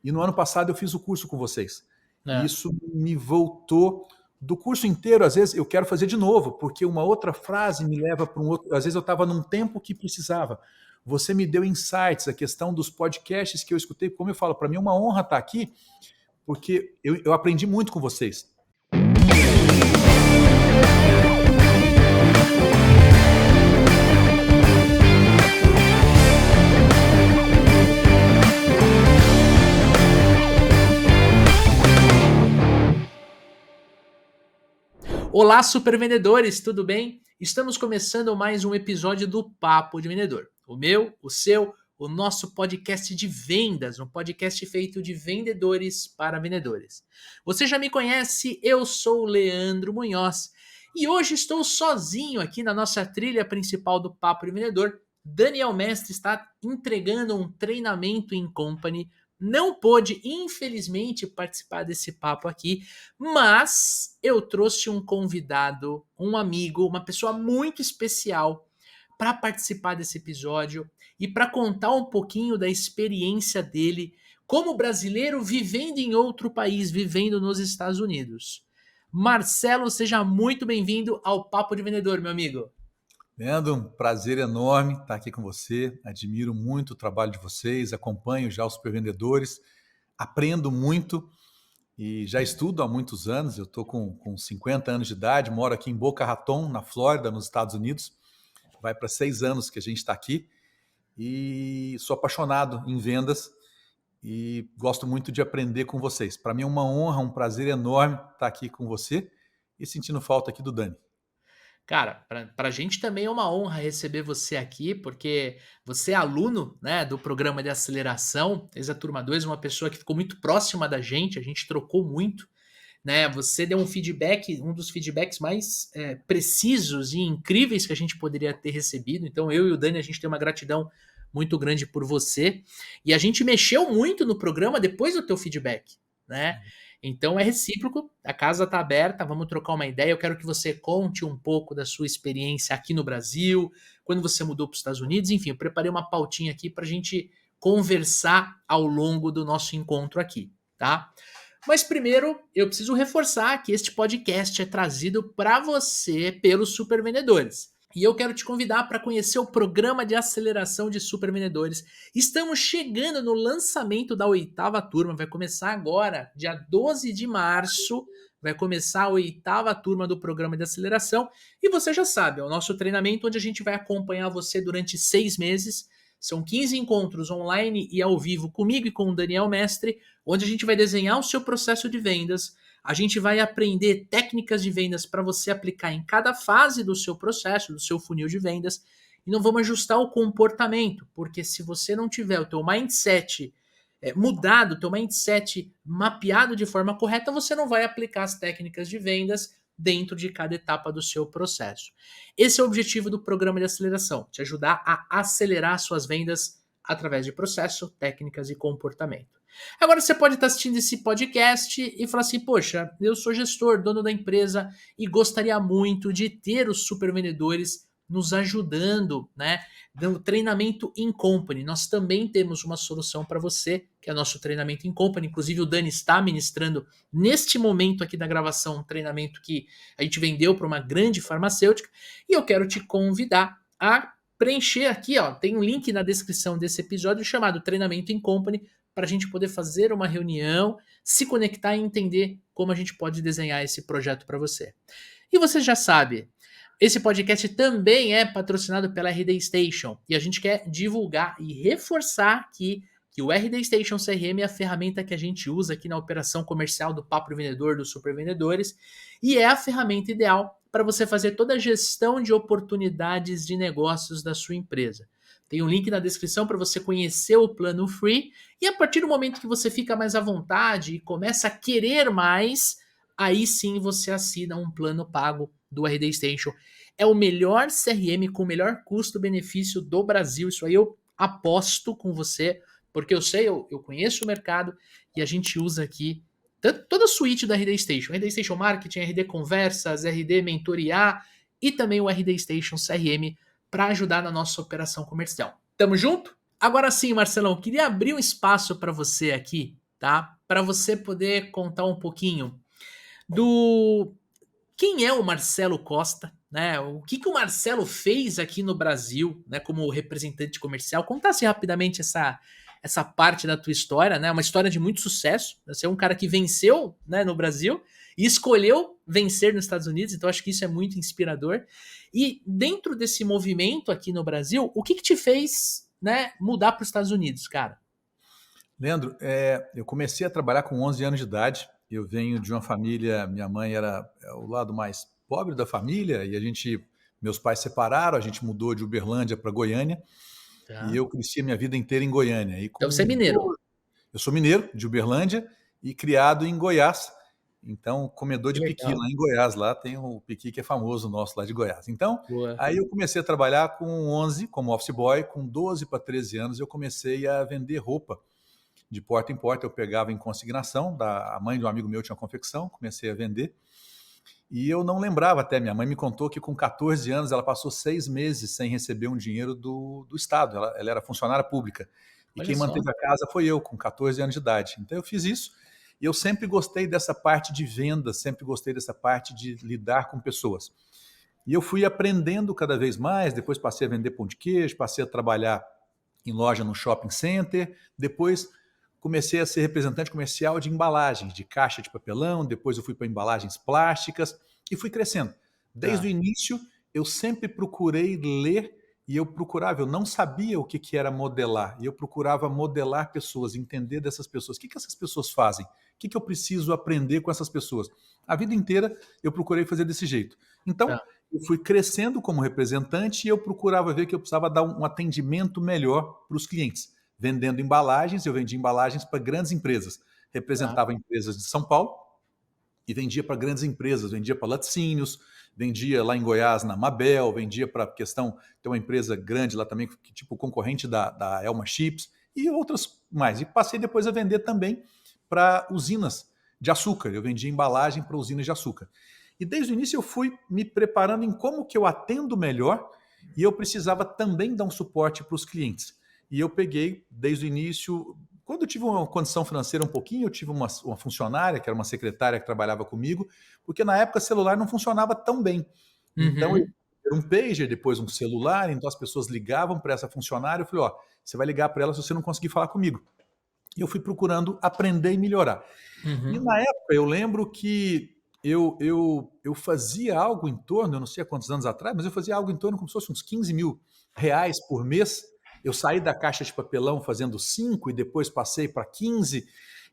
E no ano passado eu fiz o curso com vocês. E É. isso me voltou do curso inteiro. Às vezes eu quero fazer de novo, porque uma outra frase me leva para um outro. Às vezes eu estava num tempo que precisava. Você me deu insights, a questão dos podcasts que eu escutei. Como eu falo, para mim é uma honra estar aqui, porque eu aprendi muito com vocês. Olá, super vendedores, tudo bem? Estamos começando mais um episódio do Papo de Vendedor. O meu, o seu, o nosso podcast de vendas, um podcast feito de vendedores para vendedores. Você já me conhece, eu sou o Leandro Munhoz e hoje estou sozinho aqui na nossa trilha principal do Papo de Vendedor. Daniel Mestre está entregando um treinamento em company. Não pôde, infelizmente, participar desse papo aqui, mas eu trouxe um convidado, um amigo, uma pessoa muito especial para participar desse episódio e para contar um pouquinho da experiência dele como brasileiro vivendo em outro país, vivendo nos Estados Unidos. Marcelo, seja muito bem-vindo ao Papo de Vendedor, meu amigo. Leandro, um prazer enorme estar aqui com você. Admiro muito o trabalho de vocês, acompanho já os supervendedores, aprendo muito e já estudo há muitos anos. Eu estou com 50 anos de idade, moro aqui em Boca Raton, na Flórida, nos Estados Unidos. Vai para 6 anos que a gente está aqui e sou apaixonado em vendas e gosto muito de aprender com vocês. Para mim é uma honra, um prazer enorme estar aqui com você e sentindo falta aqui do Dani. Cara, para a gente também é uma honra receber você aqui, porque você é aluno, né, do programa de aceleração, desde a turma 2, uma pessoa que ficou muito próxima da gente, a gente trocou muito, né? Você deu um feedback, um dos feedbacks mais precisos e incríveis que a gente poderia ter recebido. Então, eu e o Dani, a gente tem uma gratidão muito grande por você. E a gente mexeu muito no programa depois do teu feedback, né? Então é recíproco, a casa está aberta, vamos trocar uma ideia. Eu quero que você conte um pouco da sua experiência aqui no Brasil, quando você mudou para os Estados Unidos, enfim, eu preparei uma pautinha aqui para a gente conversar ao longo do nosso encontro aqui, tá? Mas primeiro eu preciso reforçar que este podcast é trazido para você pelos supervendedores. E eu quero te convidar para conhecer o programa de aceleração de supervendedores. Estamos chegando no lançamento da 8ª turma, vai começar agora, dia 12 de março, vai começar a 8ª turma do programa de aceleração. E você já sabe, é o nosso treinamento onde a gente vai acompanhar você durante 6 meses. São 15 encontros online e ao vivo comigo e com o Daniel Mestre, onde a gente vai desenhar o seu processo de vendas, a gente vai aprender técnicas de vendas para você aplicar em cada fase do seu processo, do seu funil de vendas, e não vamos ajustar o comportamento, porque se você não tiver o teu mindset mudado, o teu mindset mapeado de forma correta, você não vai aplicar as técnicas de vendas dentro de cada etapa do seu processo. Esse é o objetivo do programa de aceleração, te ajudar a acelerar suas vendas através de processo, técnicas e comportamento. Agora você pode estar assistindo esse podcast e falar assim, poxa, eu sou gestor, dono da empresa e gostaria muito de ter os supervendedores nos ajudando, né, no treinamento in company. Nós também temos uma solução para você, que é nosso treinamento in company. Inclusive o Dani está ministrando neste momento aqui da gravação um treinamento que a gente vendeu para uma grande farmacêutica e eu quero te convidar a preencher aqui, ó, tem um link na descrição desse episódio chamado Treinamento in Company, para a gente poder fazer uma reunião, se conectar e entender como a gente pode desenhar esse projeto para você. E você já sabe, esse podcast também é patrocinado pela RD Station e a gente quer divulgar e reforçar que o RD Station CRM é a ferramenta que a gente usa aqui na operação comercial do Papo de Vendedor, dos Supervendedores, e é a ferramenta ideal para você fazer toda a gestão de oportunidades de negócios da sua empresa. Tem um link na descrição para você conhecer o plano free e a partir do momento que você fica mais à vontade e começa a querer mais, aí sim você assina um plano pago do RD Station. É o melhor CRM com o melhor custo-benefício do Brasil. Isso aí eu aposto com você, porque eu sei, eu conheço o mercado e a gente usa aqui toda a suíte da RD Station. RD Station Marketing, RD Conversas, RD Mentoria e também o RD Station CRM para ajudar na nossa operação comercial. Tamo junto? Agora sim, Marcelão, queria abrir um espaço para você aqui, tá? Para você poder contar um pouquinho do quem é o Marcelo Costa, né? O que que o Marcelo fez aqui no Brasil, né, como representante comercial. Contasse rapidamente essa parte da tua história, né? Uma história de muito sucesso. Você é um cara que venceu, né, no Brasil e escolheu vencer nos Estados Unidos, então acho que isso é muito inspirador. E dentro desse movimento aqui no Brasil, o que que te fez, né, mudar para os Estados Unidos, cara? Leandro, eu comecei a trabalhar com 11 anos de idade. Eu venho de uma família, minha mãe era o lado mais pobre da família e meus pais separaram, a gente mudou de Uberlândia para Goiânia e Tá. eu cresci a minha vida inteira em Goiânia. Então você é mineiro. Eu sou mineiro de Uberlândia e criado em Goiás. Então, comedor Que de piqui legal. lá em Goiás, lá tem o piqui que é famoso nosso lá de Goiás. Então, Boa. aí eu comecei a trabalhar com 11 como office boy, com 12 para 13 anos eu comecei a vender roupa de porta em porta. Eu pegava em consignação, a mãe de um amigo meu tinha uma confecção, comecei a vender. E eu não lembrava até, minha mãe me contou que com 14 anos ela passou 6 meses sem receber um dinheiro do Estado, ela era funcionária pública. E Olha quem só. manteve a casa foi eu, com 14 anos de idade. Então eu fiz isso, e eu sempre gostei dessa parte de venda, sempre gostei dessa parte de lidar com pessoas. E eu fui aprendendo cada vez mais, depois passei a vender pão de queijo, passei a trabalhar em loja no shopping center, depois comecei a ser representante comercial de embalagens, de caixa de papelão, depois eu fui para embalagens plásticas e fui crescendo. Desde o Tá. início, eu sempre procurei ler e eu não sabia o que, que era modelar, e eu procurava modelar pessoas, entender dessas pessoas, o que, que essas pessoas fazem, o que, que eu preciso aprender com essas pessoas. A vida inteira eu procurei fazer desse jeito. Então, Tá. eu fui crescendo como representante e eu procurava ver que eu precisava dar um atendimento melhor para os clientes. Vendendo embalagens, eu vendia embalagens para grandes empresas. Tá. Representava empresas de São Paulo e vendia para grandes empresas, vendia para laticínios, vendia lá em Goiás na Mabel, vendia para questão, tem uma empresa grande lá também, que, tipo concorrente da Elma Chips e outras mais. E passei depois a vender também para usinas de açúcar. Eu vendia embalagem para usinas de açúcar. E desde o início eu fui me preparando em como que eu atendo melhor e eu precisava também dar um suporte para os clientes. E eu peguei desde o início, quando eu tive uma condição financeira um pouquinho, eu tive uma funcionária, que era uma secretária que trabalhava comigo, porque na época celular não funcionava tão bem. Então eu Uhum. era um pager, depois um celular, então as pessoas ligavam para essa funcionária, eu falei, ó, você vai ligar para ela se você não conseguir falar comigo. E eu fui procurando aprender e melhorar. E Uhum. na época eu lembro que eu fazia algo em torno, eu não sei há quantos anos atrás, mas eu fazia algo em torno como se fosse uns 15 mil reais por mês. Eu saí da caixa de papelão fazendo 5 e depois passei para 15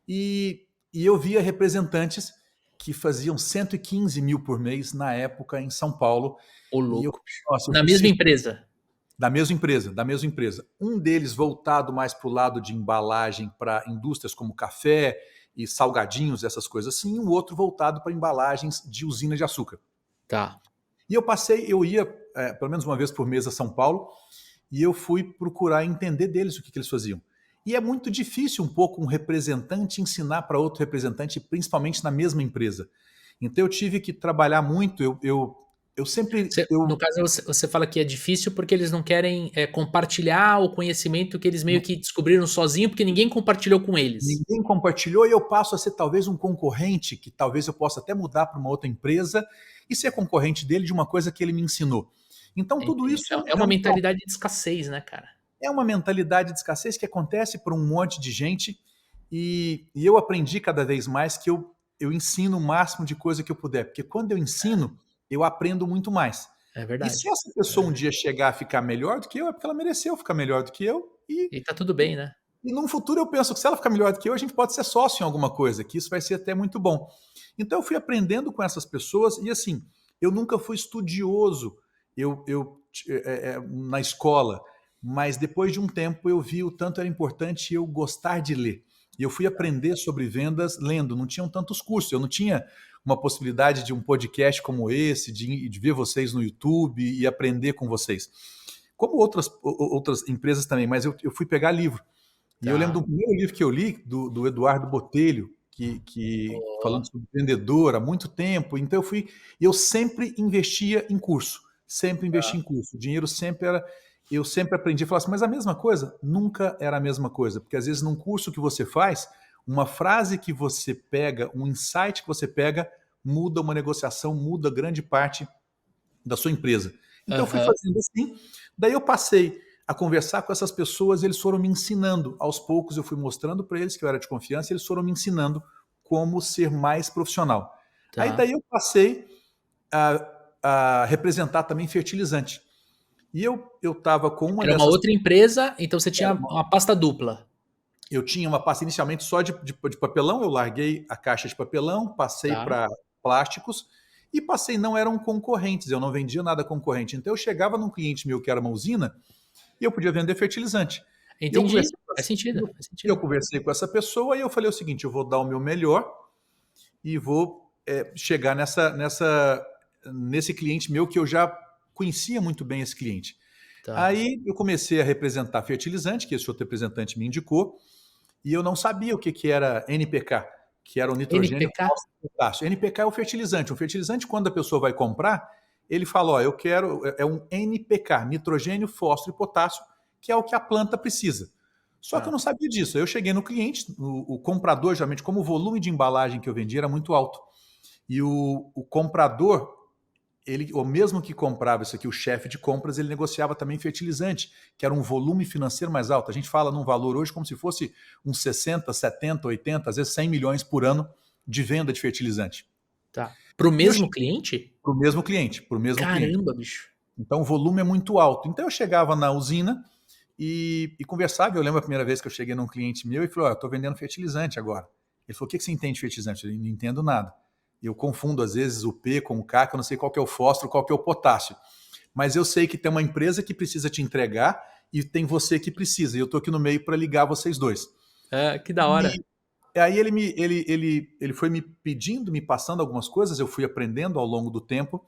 e eu via representantes que faziam 115 mil por mês na época em São Paulo. Ô E eu, louco, bicho. nossa, eu Na fui mesma empresa? da mesma empresa, da mesma empresa. Um deles voltado mais para o lado de embalagem para indústrias como café e salgadinhos, essas coisas assim, e o outro voltado para embalagens de usina de açúcar. Tá. E eu ia pelo menos uma vez por mês a São Paulo e eu fui procurar entender deles o que, que eles faziam. E é muito difícil um pouco um representante ensinar para outro representante, principalmente na mesma empresa. Então eu tive que trabalhar muito, eu sempre No caso, você fala que é difícil porque eles não querem compartilhar o conhecimento que eles meio que descobriram sozinho, porque ninguém compartilhou com eles. ninguém compartilhou e eu passo a ser talvez um concorrente, que talvez eu possa até mudar para uma outra empresa e ser concorrente dele de uma coisa que ele me ensinou. Então tudo Entendi. isso É uma mentalidade de escassez, né, cara? é uma mentalidade de escassez que acontece por um monte de gente e eu aprendi cada vez mais que eu ensino o máximo de coisa que eu puder, porque quando eu ensino, eu aprendo muito mais. É E se verdade. essa pessoa um dia chegar a ficar melhor do que eu, é porque ela mereceu ficar melhor do que eu E tá tudo bem, né? e num futuro eu penso que se ela ficar melhor do que eu, a gente pode ser sócio em alguma coisa, que isso vai ser até muito bom. Então eu fui aprendendo com essas pessoas e assim, eu nunca fui estudioso na escola, mas depois de um tempo eu vi o tanto era importante eu gostar de ler. E eu fui aprender sobre vendas lendo, não tinham tantos cursos, eu não tinha uma possibilidade de um podcast como esse, de ver vocês no YouTube e aprender com vocês. Como outras empresas também, mas eu fui pegar livro. E eu lembro Tá. do primeiro livro que eu li, do Eduardo Botelho, Ó, falando sobre vendedor há muito tempo. Então eu sempre investia em curso, sempre investi em tá. curso. O dinheiro sempre era, eu sempre aprendi a falar assim, mas a mesma coisa nunca era a mesma coisa, porque às vezes num curso que você faz, Uma frase que você pega, um insight que você pega, muda uma negociação, muda grande parte da sua empresa. Então eu fui Aham. fazendo assim, daí eu passei a conversar com essas pessoas, eles foram me ensinando, aos poucos eu fui mostrando para eles que eu era de confiança, eles foram me ensinando como ser mais profissional. Aí Tá. daí eu passei a representar também fertilizante. E eu estava com uma Era uma dessas, outra empresa, então você era tinha uma- uma pasta dupla. eu tinha uma pasta inicialmente só de papelão, eu larguei a caixa de papelão, passei Tá. para plásticos e passei, não eram concorrentes, eu não vendia nada concorrente. Então eu chegava num cliente meu que era uma usina e eu podia vender fertilizante. E eu Entendi. conversei, Faz sentido, faz eu sentido. conversei com essa pessoa e eu falei o seguinte: eu vou dar o meu melhor e vou chegar nesse cliente meu que eu já conhecia muito bem esse cliente. Tá. Aí eu comecei a representar fertilizante, que esse outro representante me indicou, e eu não sabia o que era NPK, que era o nitrogênio, NPK? fósforo e potássio. NPK é o fertilizante. O fertilizante, quando a pessoa vai comprar, ele fala: ó, eu quero, é um NPK, nitrogênio, fósforo e potássio, que é o que a planta precisa. Só que eu Tá. não sabia disso. Eu cheguei no cliente, o comprador, geralmente, como o volume de embalagem que eu vendia era muito alto, e o comprador, ele, o mesmo que comprava isso aqui, o chefe de compras, ele negociava também fertilizante, que era um volume financeiro mais alto. A gente fala num valor hoje como se fosse uns 60, 70, 80, às vezes 100 milhões por ano de venda de fertilizante. Tá. Para o E eu mesmo cliente? para o mesmo cliente, para o mesmo cliente. Caramba, bicho. Então o volume é muito alto. Então eu chegava na usina e conversava. Eu lembro a primeira vez que eu cheguei num cliente meu e falei: eu estou vendendo fertilizante agora. Ele falou: o que você entende de fertilizante? Eu falei: não entendo nada. Eu confundo às vezes o P com o K, que eu não sei qual que é o fósforo, qual que é o potássio. Mas eu sei que tem uma empresa que precisa te entregar e tem você que precisa. E eu estou aqui no meio para ligar vocês dois. É, que da hora. E aí ele foi me pedindo, me passando algumas coisas, eu fui aprendendo ao longo do tempo.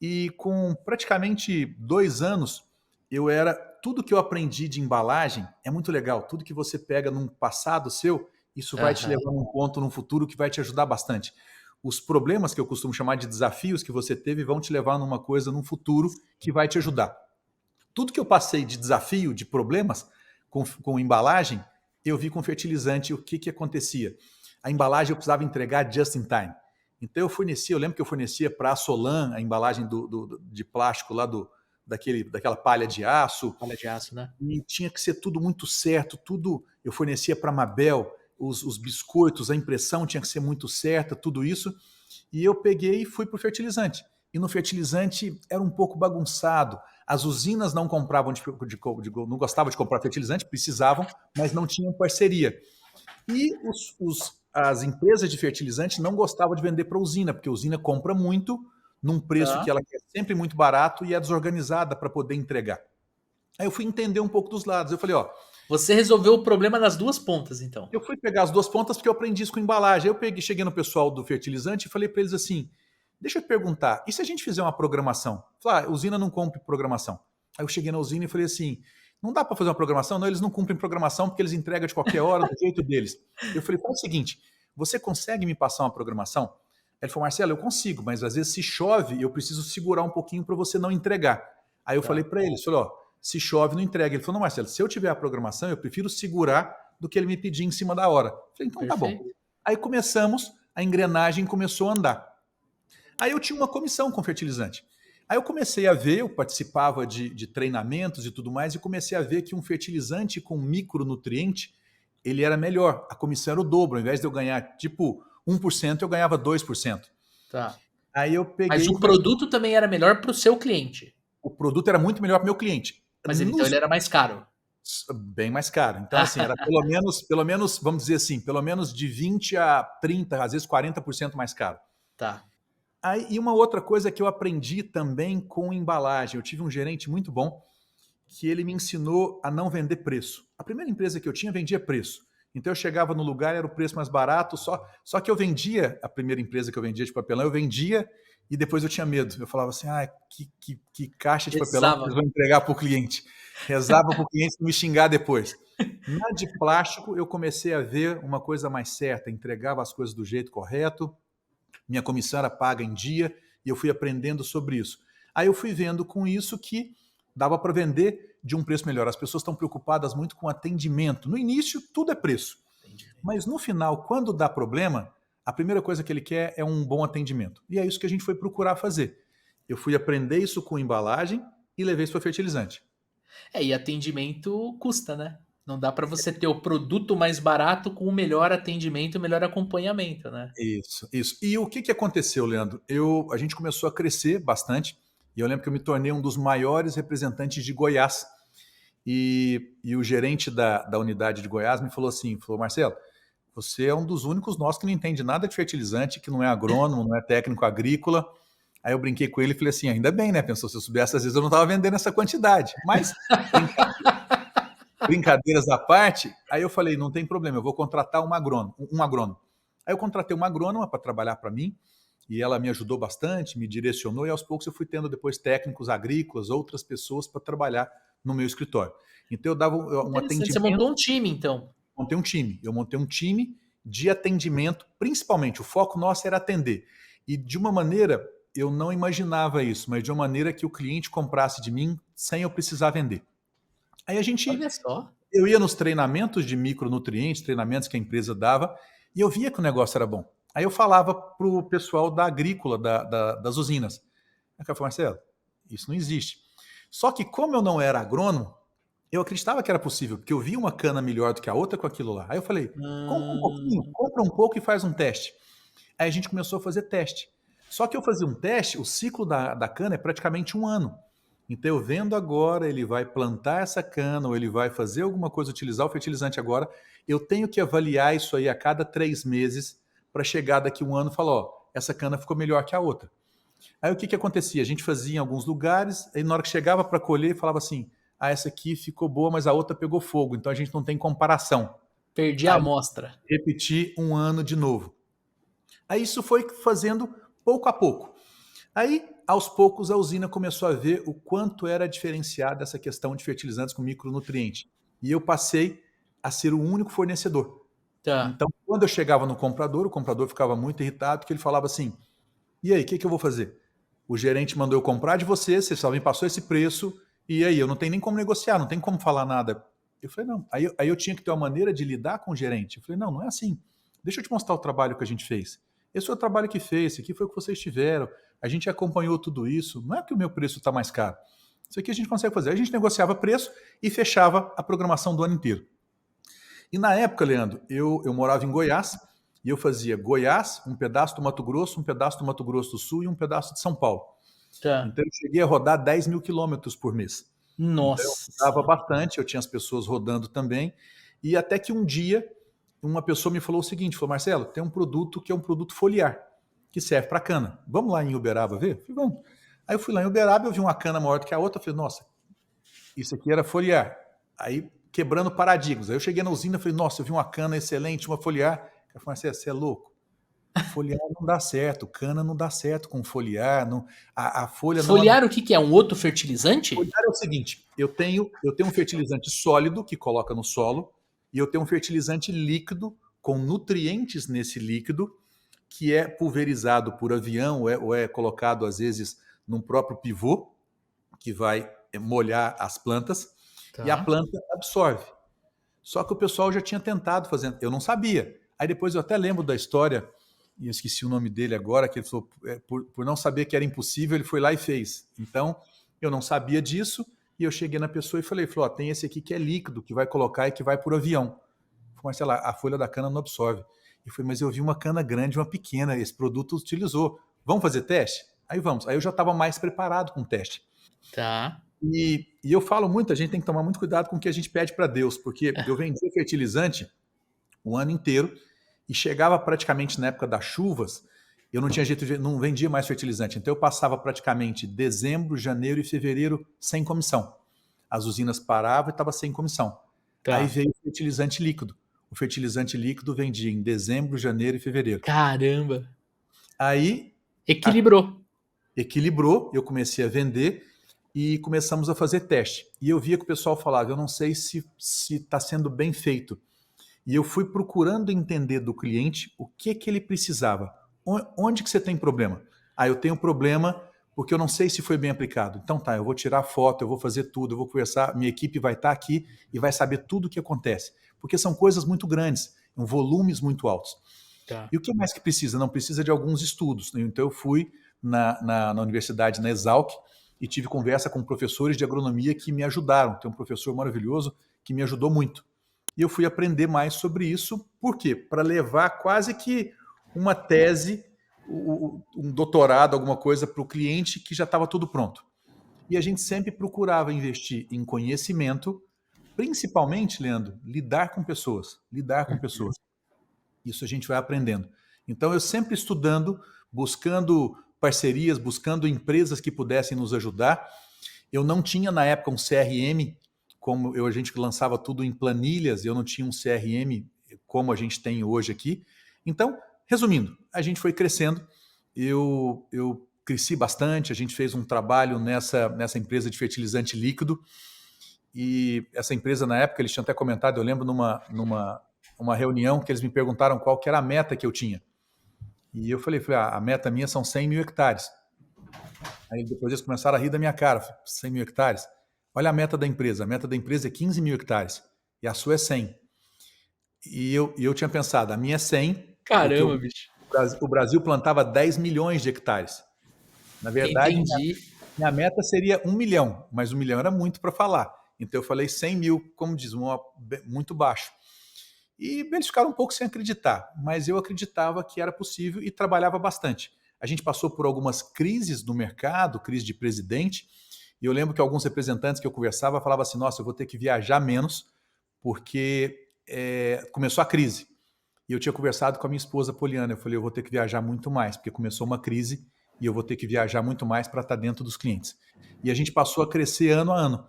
E com praticamente 2 anos, eu era. Tudo que eu aprendi de embalagem é muito legal. Tudo que você pega num passado seu, isso vai te Aham. levar num ponto, num futuro que vai te ajudar bastante. Os problemas que eu costumo chamar de desafios que você teve vão te levar numa coisa num futuro que vai te ajudar. Tudo que eu passei de desafio, de problemas com embalagem, eu vi com fertilizante o que acontecia. A embalagem eu precisava entregar just in time. Então eu lembro que eu fornecia para a Solan a embalagem de plástico lá daquela palha de aço, Palha de aço, né? e tinha que ser tudo muito certo, tudo eu fornecia para a Mabel, os biscoitos, a impressão tinha que ser muito certa, tudo isso. E eu peguei e fui para o fertilizante. E no fertilizante era um pouco bagunçado. As usinas não compravam, não gostavam de comprar fertilizante, precisavam, mas não tinham parceria. E as empresas de fertilizante não gostavam de vender para a usina, porque a usina compra muito, num preço Tá. que ela quer sempre muito barato e é desorganizada para poder entregar. Aí eu fui entender um pouco dos lados. Eu falei: ó, Você resolveu o problema das duas pontas, então. eu fui pegar as duas pontas porque eu aprendi isso com embalagem. Aí eu cheguei no pessoal do fertilizante e falei para eles assim: deixa eu te perguntar, e se a gente fizer uma programação? Falei: a usina não cumpre programação. Aí eu cheguei na usina e falei assim: não dá para fazer uma programação? Não, eles não cumprem programação porque eles entregam de qualquer hora, do jeito deles. Eu falei: faz o seguinte, você consegue me passar uma programação? Ele falou: Marcelo, eu consigo, mas às vezes se chove, eu preciso segurar um pouquinho para você não entregar. Aí eu falei Tá. para eles, falei: ó, se chove, não entrega. Ele falou: não, Marcelo, se eu tiver a programação, eu prefiro segurar do que ele me pedir em cima da hora. Eu falei: então tá bom. Perfeito. Aí começamos, a engrenagem começou a andar. Aí eu tinha uma comissão com fertilizante. Aí eu comecei a ver, eu participava de treinamentos e tudo mais, e comecei a ver que um fertilizante com micronutriente, ele era melhor. A comissão era o dobro. Ao invés de eu ganhar tipo 1%, eu ganhava 2%. Tá. Aí eu Mas peguei o e falei: produto também era melhor para o seu cliente. o produto era muito melhor para o meu cliente. Mas ele, então Nos ele era mais caro. Bem mais caro. Então, assim, era pelo menos, vamos dizer assim, pelo menos de 20 a 30, às vezes 40% mais caro. Tá. Aí, e uma outra coisa que eu aprendi também com embalagem, eu tive um gerente muito bom que ele me ensinou a não vender preço. A primeira empresa que eu tinha vendia preço. Então eu chegava no lugar, era o preço mais barato, só que eu vendia, a primeira empresa que eu vendia de papelão, eu vendia e depois eu tinha medo. Eu falava assim: ah, que caixa de papelão que Rezava. eles vão entregar para o cliente. Rezava para o cliente me xingar depois. Na de plástico, eu comecei a ver uma coisa mais certa, entregava as coisas do jeito correto, minha comissão era paga em dia e eu fui aprendendo sobre isso. Aí eu fui vendo com isso que dava para vender de um preço melhor. As pessoas estão preocupadas muito com atendimento. No início, tudo é preço. Mas no final, quando dá problema, a primeira coisa que ele quer é um bom atendimento. E é isso que a gente foi procurar fazer. Eu fui aprender isso com embalagem e levei isso para fertilizante. E atendimento custa, né? Não dá para você ter o produto mais barato com o melhor atendimento e o melhor acompanhamento, né? Isso, isso. E o que que aconteceu, Leandro? A gente começou a crescer bastante, e eu lembro que eu me tornei um dos maiores representantes de Goiás. E o gerente da unidade de Goiás me falou assim, falou, Marcelo, você é um dos únicos nossos que não entende nada de fertilizante, que não é agrônomo, não é técnico agrícola. Aí eu brinquei com ele e falei assim, ainda bem, né? Pensou, se eu soubesse, às vezes eu não estava vendendo essa quantidade. Mas, brincadeiras à parte, aí eu falei, não tem problema, eu vou contratar um agrônomo. Aí eu contratei uma agrônoma para trabalhar para mim, e ela me ajudou bastante, me direcionou, e aos poucos eu fui tendo depois técnicos agrícolas, outras pessoas para trabalhar no meu escritório. Então eu dava um Interessante, você atendimento, montou um time então. eu montei um time de atendimento, principalmente, o foco nosso era atender. E de uma maneira, eu não imaginava isso, mas de uma maneira que o cliente comprasse de mim sem eu precisar vender. Aí Olha só. eu ia nos treinamentos de micronutrientes, treinamentos que a empresa dava, e eu via que o negócio era bom. Aí eu falava para o pessoal da agrícola, das usinas. Aí o cara falou, Marcelo, isso não existe. Só que como eu não era agrônomo, eu acreditava que era possível, porque eu via uma cana melhor do que a outra com aquilo lá. Aí eu falei, compra um pouquinho, Hum, compra um pouco e faz um teste. Aí a gente começou a fazer teste. Só que eu fazia um teste, o ciclo da cana é praticamente um ano. Então eu vendo agora, ele vai plantar essa cana, ou ele vai fazer alguma coisa, utilizar o fertilizante agora, eu tenho que avaliar isso aí a cada 3 meses para chegar daqui um ano e falar, ó, essa cana ficou melhor que a outra. Aí o que que acontecia? A gente fazia em alguns lugares, e na hora que chegava para colher, falava assim, ah, essa aqui ficou boa, mas a outra pegou fogo, então a gente não tem comparação. perdi a Aí amostra. repetir um ano de novo. Aí isso foi fazendo pouco a pouco. Aí, aos poucos, a usina começou a ver o quanto era diferenciada essa questão de fertilizantes com micronutriente. E eu passei a ser o único fornecedor. Tá. Então, quando eu chegava no comprador, o comprador ficava muito irritado, porque ele falava assim, e aí, o que que eu vou fazer? O gerente mandou eu comprar de você só me passou esse preço, e aí, eu não tenho nem como negociar, não tem como falar nada. Eu falei, não. Aí eu tinha que ter uma maneira de lidar com o gerente. Eu falei, não, não é assim. Deixa eu te mostrar o trabalho que a gente fez. Esse foi o trabalho que fez, esse aqui foi o que vocês tiveram. A gente acompanhou tudo isso. Não é que o meu preço está mais caro. Isso aqui a gente consegue fazer. Aí a gente negociava preço e fechava a programação do ano inteiro. E na época, Leandro, eu morava em Goiás e eu fazia Goiás, um pedaço do Mato Grosso, um pedaço do Mato Grosso do Sul e um pedaço de São Paulo. Tá. Então eu cheguei a rodar 10 mil quilômetros por mês. Então eu Nossa rodava senhora. bastante, eu tinha as pessoas rodando também. E até que um dia uma pessoa me falou o seguinte, falou, Marcelo, tem um produto que é um produto foliar, que serve para cana. Vamos lá em Uberaba ver? Eu falei, vamos. Aí eu fui lá em Uberaba, eu vi uma cana maior do que a outra, eu falei, nossa, isso aqui era foliar. Aí quebrando paradigmas. Aí eu cheguei na usina e falei, nossa, eu vi uma cana excelente, uma foliar. O cara falou, Marcelo, você é louco? Foliar não dá certo, cana não dá certo com foliar, não, a folha não. Foliar o que que é? Um outro fertilizante? Foliar é o seguinte, eu tenho um fertilizante sólido que coloca no solo e eu tenho um fertilizante líquido com nutrientes nesse líquido que é pulverizado por avião ou é colocado às vezes num próprio pivô que vai molhar as plantas e a Tá. planta absorve. Só que o pessoal já tinha tentado fazendo, eu não sabia. Aí depois eu até lembro da história, e eu esqueci o nome dele agora, que ele falou, por não saber que era impossível, ele foi lá e fez. Então, eu não sabia disso, e eu cheguei na pessoa e falei, tem esse aqui que é líquido, que vai colocar e que vai por avião. Mas sei lá, a folha da cana não absorve. E foi, mas eu vi uma cana grande e uma pequena, esse produto utilizou. Vamos fazer teste? Aí vamos. Aí eu já estava mais preparado com o teste. Tá. E eu falo muito, a gente tem que tomar muito cuidado com o que a gente pede para Deus, porque eu vendia fertilizante o ano inteiro e chegava praticamente na época das chuvas, eu não tinha jeito de, não vendia mais fertilizante. Então eu passava praticamente dezembro, janeiro e fevereiro sem comissão. As usinas paravam e estava sem comissão. Aí Tá. veio o fertilizante líquido. O fertilizante líquido vendia em dezembro, janeiro e fevereiro. Caramba. Aí Equilibrou. equilibrou, eu comecei a vender e começamos a fazer teste. E eu via que o pessoal falava, eu não sei se está sendo bem feito. E eu fui procurando entender do cliente o que que ele precisava. Onde que você tem problema? Ah, eu tenho problema porque eu não sei se foi bem aplicado. Então tá, eu vou tirar foto, eu vou fazer tudo, eu vou conversar, minha equipe vai estar aqui e vai saber tudo o que acontece. Porque são coisas muito grandes. volumes muito altos. Tá. E o que mais que precisa? Não precisa de alguns estudos. Então eu fui na universidade, na Exalc, e tive conversa com professores de agronomia que me ajudaram. Tem um professor maravilhoso que me ajudou muito. E eu fui aprender mais sobre isso. Por quê? Para levar quase que uma tese, um doutorado, alguma coisa para o cliente que já estava tudo pronto. E a gente sempre procurava investir em conhecimento, principalmente, Leandro, lidar com pessoas. Lidar com pessoas. Isso a gente vai aprendendo. Então, eu sempre estudando, buscando parcerias, buscando empresas que pudessem nos ajudar. Eu não tinha, na época, um CRM, como a gente lançava tudo em planilhas, eu não tinha um CRM como a gente tem hoje aqui. Então, resumindo, a gente foi crescendo, eu cresci bastante, a gente fez um trabalho nessa empresa de fertilizante líquido, e essa empresa, na época, eles tinham até comentado, eu lembro numa reunião que eles me perguntaram qual que era a meta que eu tinha. E eu falei, a meta minha são 100 mil hectares. Aí depois eles começaram a rir da minha cara, 100 mil hectares? Olha a meta da empresa é 15 mil hectares, e a sua é 100. E eu tinha pensado, a minha é 100, porque Caramba, bicho. o Brasil plantava 10 milhões de hectares. Na verdade, Entendi. minha meta seria 1 milhão, mas 1 milhão era muito para falar. Então eu falei 100 mil, como diz, muito baixo. E eles ficaram um pouco sem acreditar, mas eu acreditava que era possível e trabalhava bastante. A gente passou por algumas crises no mercado, crise de presidente, e eu lembro que alguns representantes que eu conversava falavam assim, nossa, eu vou ter que viajar menos, porque começou a crise. E eu tinha conversado com a minha esposa Poliana, eu falei, eu vou ter que viajar muito mais, porque começou uma crise e eu vou ter que viajar muito mais para estar dentro dos clientes. E a gente passou a crescer ano a ano.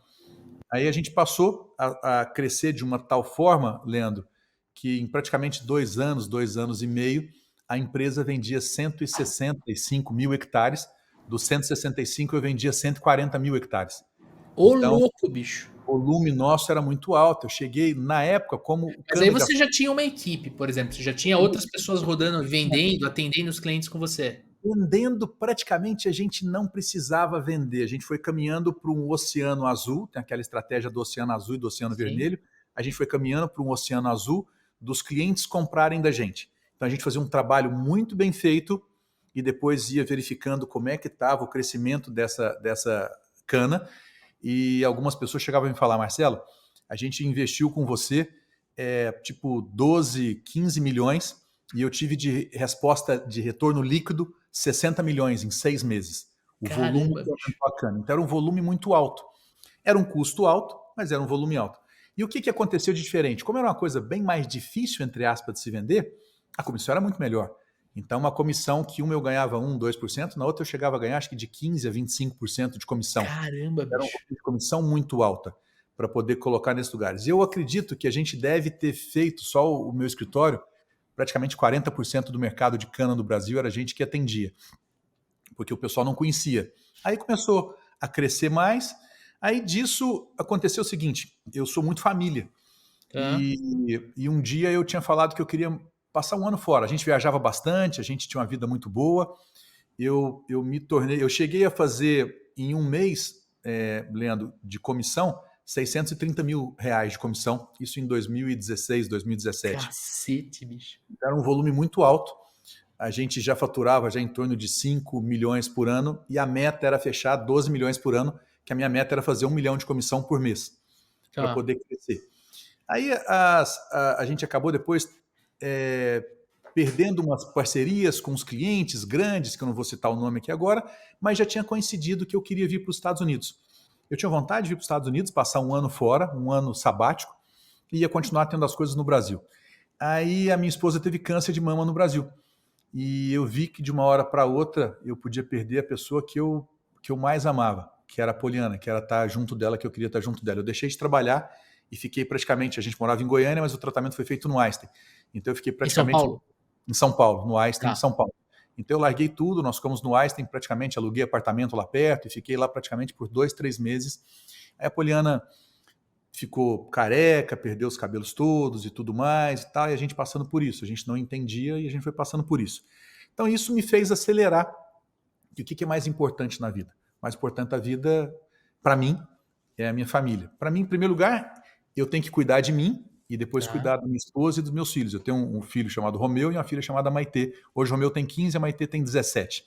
Aí a gente passou a crescer de uma tal forma, Leandro, que em praticamente 2 anos e meio, a empresa vendia 165 mil hectares. Dos 165 eu vendia 140 mil hectares. Ô, Então, louco, bicho. o volume nosso era muito alto. Eu cheguei, na época, como Mas aí cana de você já tinha uma equipe, por exemplo, você já tinha outras pessoas rodando, vendendo, atendendo os clientes com você. vendendo, praticamente a gente não precisava vender. A gente foi caminhando para um oceano azul, tem aquela estratégia do oceano azul e do oceano Sim. vermelho. A gente foi caminhando para um oceano azul dos clientes comprarem da gente. Então a gente fazia um trabalho muito bem feito e depois ia verificando como é que estava o crescimento dessa cana. E algumas pessoas chegavam a me falar, Marcelo, a gente investiu com você tipo 12, 15 milhões e eu tive de resposta de retorno líquido 60 milhões em 6 meses. O volume Caramba, que bicho. aumentou a cana. Então era um volume muito alto. Era um custo alto, mas era um volume alto. E o que aconteceu de diferente? Como era uma coisa bem mais difícil, entre aspas, de se vender, a comissão era muito melhor. Então, uma comissão que uma eu ganhava 1, 2%, na outra eu chegava a ganhar acho que de 15% a 25% de comissão. Caramba, Era um bicho. volume de comissão muito alta para poder colocar nesses lugares. E eu acredito que a gente deve ter feito, só o meu escritório, praticamente 40% do mercado de cana no Brasil era gente que atendia, porque o pessoal não conhecia. Aí começou a crescer mais. Aí disso aconteceu o seguinte: eu sou muito família. Tá. E um dia eu tinha falado que eu queria passar um ano fora. A gente viajava bastante, a gente tinha uma vida muito boa. Eu cheguei a fazer em um mês, Leandro, de comissão, 630 mil reais de comissão, isso em 2016, 2017. Cacete, bicho. Era um volume muito alto. A gente já faturava já em torno de 5 milhões por ano e a meta era fechar 12 milhões por ano, que a minha meta era fazer 1 milhão de comissão por mês para Tá. poder crescer. Aí a gente acabou depois perdendo umas parcerias com os clientes grandes, que eu não vou citar o nome aqui agora, mas já tinha coincidido que eu queria vir para os Estados Unidos. Eu tinha vontade de vir para os Estados Unidos, passar um ano fora, um ano sabático, e ia continuar tendo as coisas no Brasil. Aí a minha esposa teve câncer de mama no Brasil. E eu vi que de uma hora para outra eu podia perder a pessoa que eu mais amava, que era a Poliana, que era estar junto dela, que eu queria estar junto dela. Eu deixei de trabalhar e fiquei praticamente, a gente morava em Goiânia, mas o tratamento foi feito no Einstein. Então eu fiquei Em São praticamente Paulo? em São Paulo, no Einstein, em Tá. São Paulo. Então eu larguei tudo, nós ficamos no Einstein, praticamente aluguei apartamento lá perto e fiquei lá praticamente por 2, 3 meses. Aí a Poliana ficou careca, perdeu os cabelos todos e tudo mais e tal, e a gente passando por isso. A gente não entendia e a gente foi passando por isso. Então isso me fez acelerar. E o que é mais importante na vida? O mais importante da vida, para mim, é a minha família. Para mim, em primeiro lugar, eu tenho que cuidar de mim e depois Tá. cuidar da minha esposa e dos meus filhos. Eu tenho um filho chamado Romeu e uma filha chamada Maitê. Hoje o Romeu tem 15, a Maitê tem 17.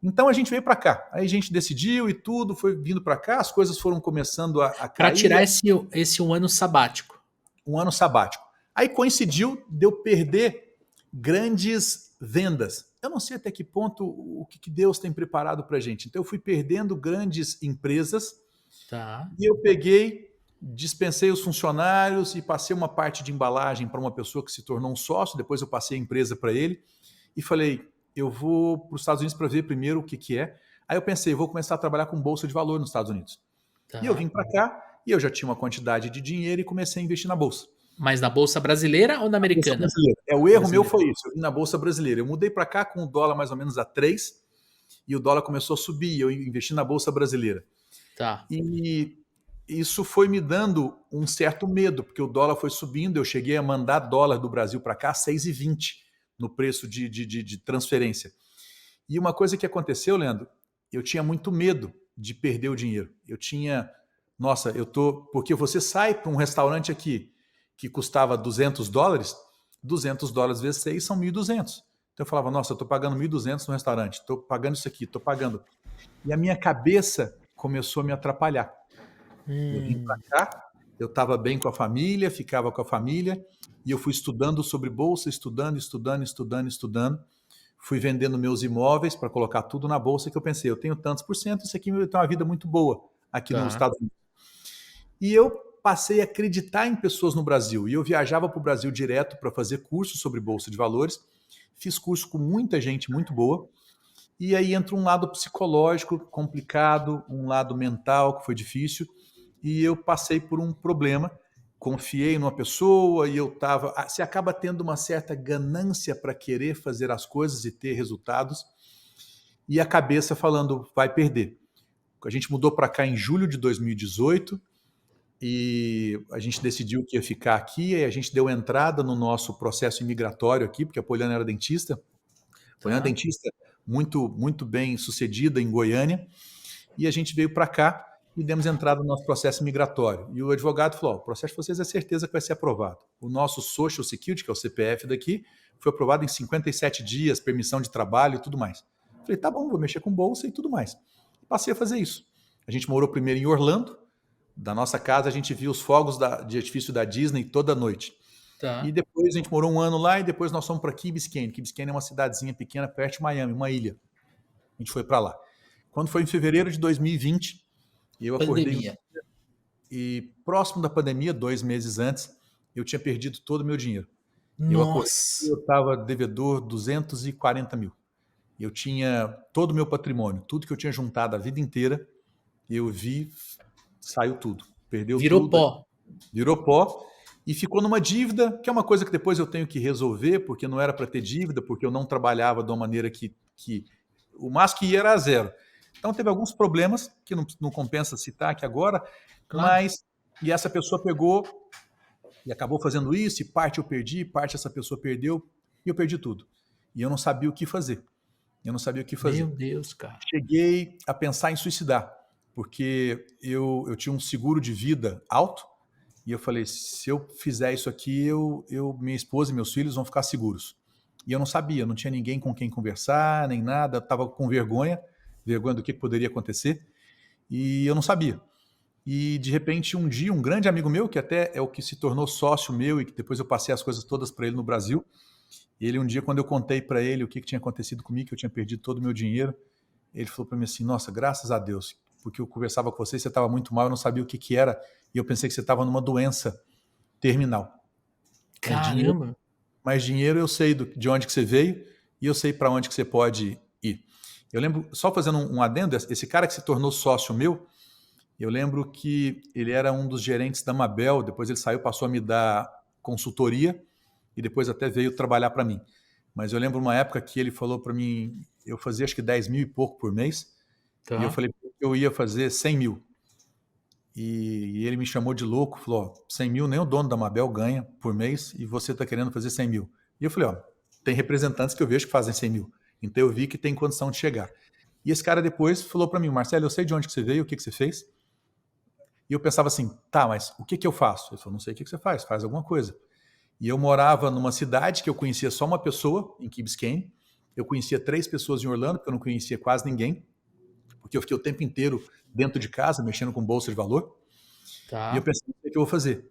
Então a gente veio para cá. Aí a gente decidiu e tudo, foi vindo para cá, as coisas foram começando a Para cair, tirar esse um ano sabático. um ano sabático. Aí coincidiu de eu perder grandes vendas. Eu não sei até que ponto o que Deus tem preparado para a gente. Então eu fui perdendo grandes empresas Tá. e eu peguei, dispensei os funcionários e passei uma parte de embalagem para uma pessoa que se tornou um sócio, depois eu passei a empresa para ele e falei, eu vou para os Estados Unidos para ver primeiro o que é. Aí eu pensei, eu vou começar a trabalhar com bolsa de valor nos Estados Unidos. E eu vim Tá. para cá e eu já tinha uma quantidade de dinheiro e comecei a investir na bolsa. Mas na bolsa brasileira ou na Bolsa americana? brasileira. O erro meu Brasileira. foi isso. Eu vim na bolsa brasileira. Eu mudei para cá com o dólar mais ou menos a 3 e o dólar começou a subir. Eu investi na bolsa brasileira. Tá. E isso foi me dando um certo medo, porque o dólar foi subindo. Eu cheguei a mandar dólar do Brasil para cá a 6,20 no preço de transferência. E uma coisa que aconteceu, Leandro, eu tinha muito medo de perder o dinheiro. Eu tinha, nossa, porque você sai para um restaurante aqui que custava $200, $200 vezes 6 são 1.200. Então eu falava, nossa, eu estou pagando 1.200 no restaurante, estou pagando isso aqui, estou pagando. E a minha cabeça começou a me atrapalhar. Eu vim para Hum, cá, eu estava bem com a família, ficava com a família, e eu fui estudando sobre bolsa, estudando. Fui vendendo meus imóveis para colocar tudo na bolsa, que eu pensei, eu tenho tantos por cento, isso aqui eu tenho uma vida muito boa aqui nos tá. Estados Unidos. E eu passei a acreditar em pessoas no Brasil. E eu viajava para o Brasil direto para fazer cursos sobre bolsa de valores. Fiz curso com muita gente muito boa. E aí entra um lado psicológico complicado, um lado mental que foi difícil. E eu passei por um problema. Confiei numa pessoa e eu estava. Você acaba tendo uma certa ganância para querer fazer as coisas e ter resultados. E a cabeça falando, vai perder. A gente mudou para cá em julho de 2018 e a gente decidiu que ia ficar aqui, e a gente deu entrada no nosso processo imigratório aqui, porque a Poliana era dentista. A Poliana é Tá. dentista muito bem sucedida em Goiânia, e a gente veio para cá e demos entrada no nosso processo migratório. E o advogado falou, o processo de vocês é certeza que vai ser aprovado. O nosso Social Security, que é o CPF daqui, foi aprovado em 57 dias, permissão de trabalho e tudo mais. Falei, tá bom, vou mexer com bolsa e tudo mais. Passei a fazer isso. A gente morou primeiro em Orlando. Da nossa casa a gente via os fogos de artifício da Disney toda noite. E Tá. depois a gente morou um ano lá e depois nós fomos para Key Biscayne. Key Biscayne é uma cidadezinha pequena perto de Miami, uma ilha. A gente foi para lá. Quando foi em fevereiro de 2020, eu acordei Pandemia. e próximo da pandemia, 2 meses antes, eu tinha perdido todo o meu dinheiro. Eu acordei e Nossa. eu estava devedor 240 mil. Eu tinha todo o meu patrimônio, tudo que eu tinha juntado a vida inteira, eu vi, saiu tudo. Perdeu Virou tudo, pó. virou pó e ficou numa dívida, que é uma coisa que depois eu tenho que resolver, porque não era para ter dívida, porque eu não trabalhava de uma maneira que o máximo que ia era zero. Então teve alguns problemas, que não compensa citar aqui agora, Claro. mas e essa pessoa pegou e acabou fazendo isso, e parte eu perdi, parte essa pessoa perdeu, e eu perdi tudo. E eu não sabia o que fazer. Eu não sabia o que Meu fazer. Deus, cara. Cheguei a pensar em suicidar, porque eu tinha um seguro de vida alto, e eu falei, se eu fizer isso aqui, minha esposa e meus filhos vão ficar seguros. E eu não sabia, não tinha ninguém com quem conversar, nem nada, estava com vergonha do que poderia acontecer, e eu não sabia. E de repente, um dia, um grande amigo meu, que até é o que se tornou sócio meu e que depois eu passei as coisas todas para ele no Brasil, ele um dia, quando eu contei para ele o que tinha acontecido comigo, que eu tinha perdido todo o meu dinheiro, ele falou para mim assim, nossa, graças a Deus, porque eu conversava com você, você estava muito mal, eu não sabia o que era, e eu pensei que você estava numa doença terminal. Mas dinheiro, Caramba. mas dinheiro eu sei de onde que você veio e eu sei para onde que você pode ir. Eu lembro, só fazendo um adendo, esse cara que se tornou sócio meu, eu lembro que ele era um dos gerentes da Mabel, depois ele saiu, passou a me dar consultoria e depois até veio trabalhar para mim. Mas eu lembro uma época que ele falou para mim, eu fazia acho que 10 mil e pouco por mês, e eu Tá. falei que eu ia fazer 100 mil. E ele me chamou de louco, falou, 100 mil nem o dono da Mabel ganha por mês e você está querendo fazer 100 mil. E eu falei, ó, tem representantes que eu vejo que fazem 100 mil. Então eu vi que tem condição de chegar. E esse cara depois falou para mim, Marcelo, eu sei de onde que você veio, o que você fez, E eu pensava assim, tá, mas o que que eu faço? Ele falou, não sei o que que você faz, faz alguma coisa. E eu morava numa cidade que eu conhecia só uma pessoa, em Key Biscayne. Eu conhecia 3 pessoas em Orlando, porque eu não conhecia quase ninguém, porque eu fiquei o tempo inteiro dentro de casa, mexendo com bolsa de valor. E eu Tá. pensei, o que que eu vou fazer?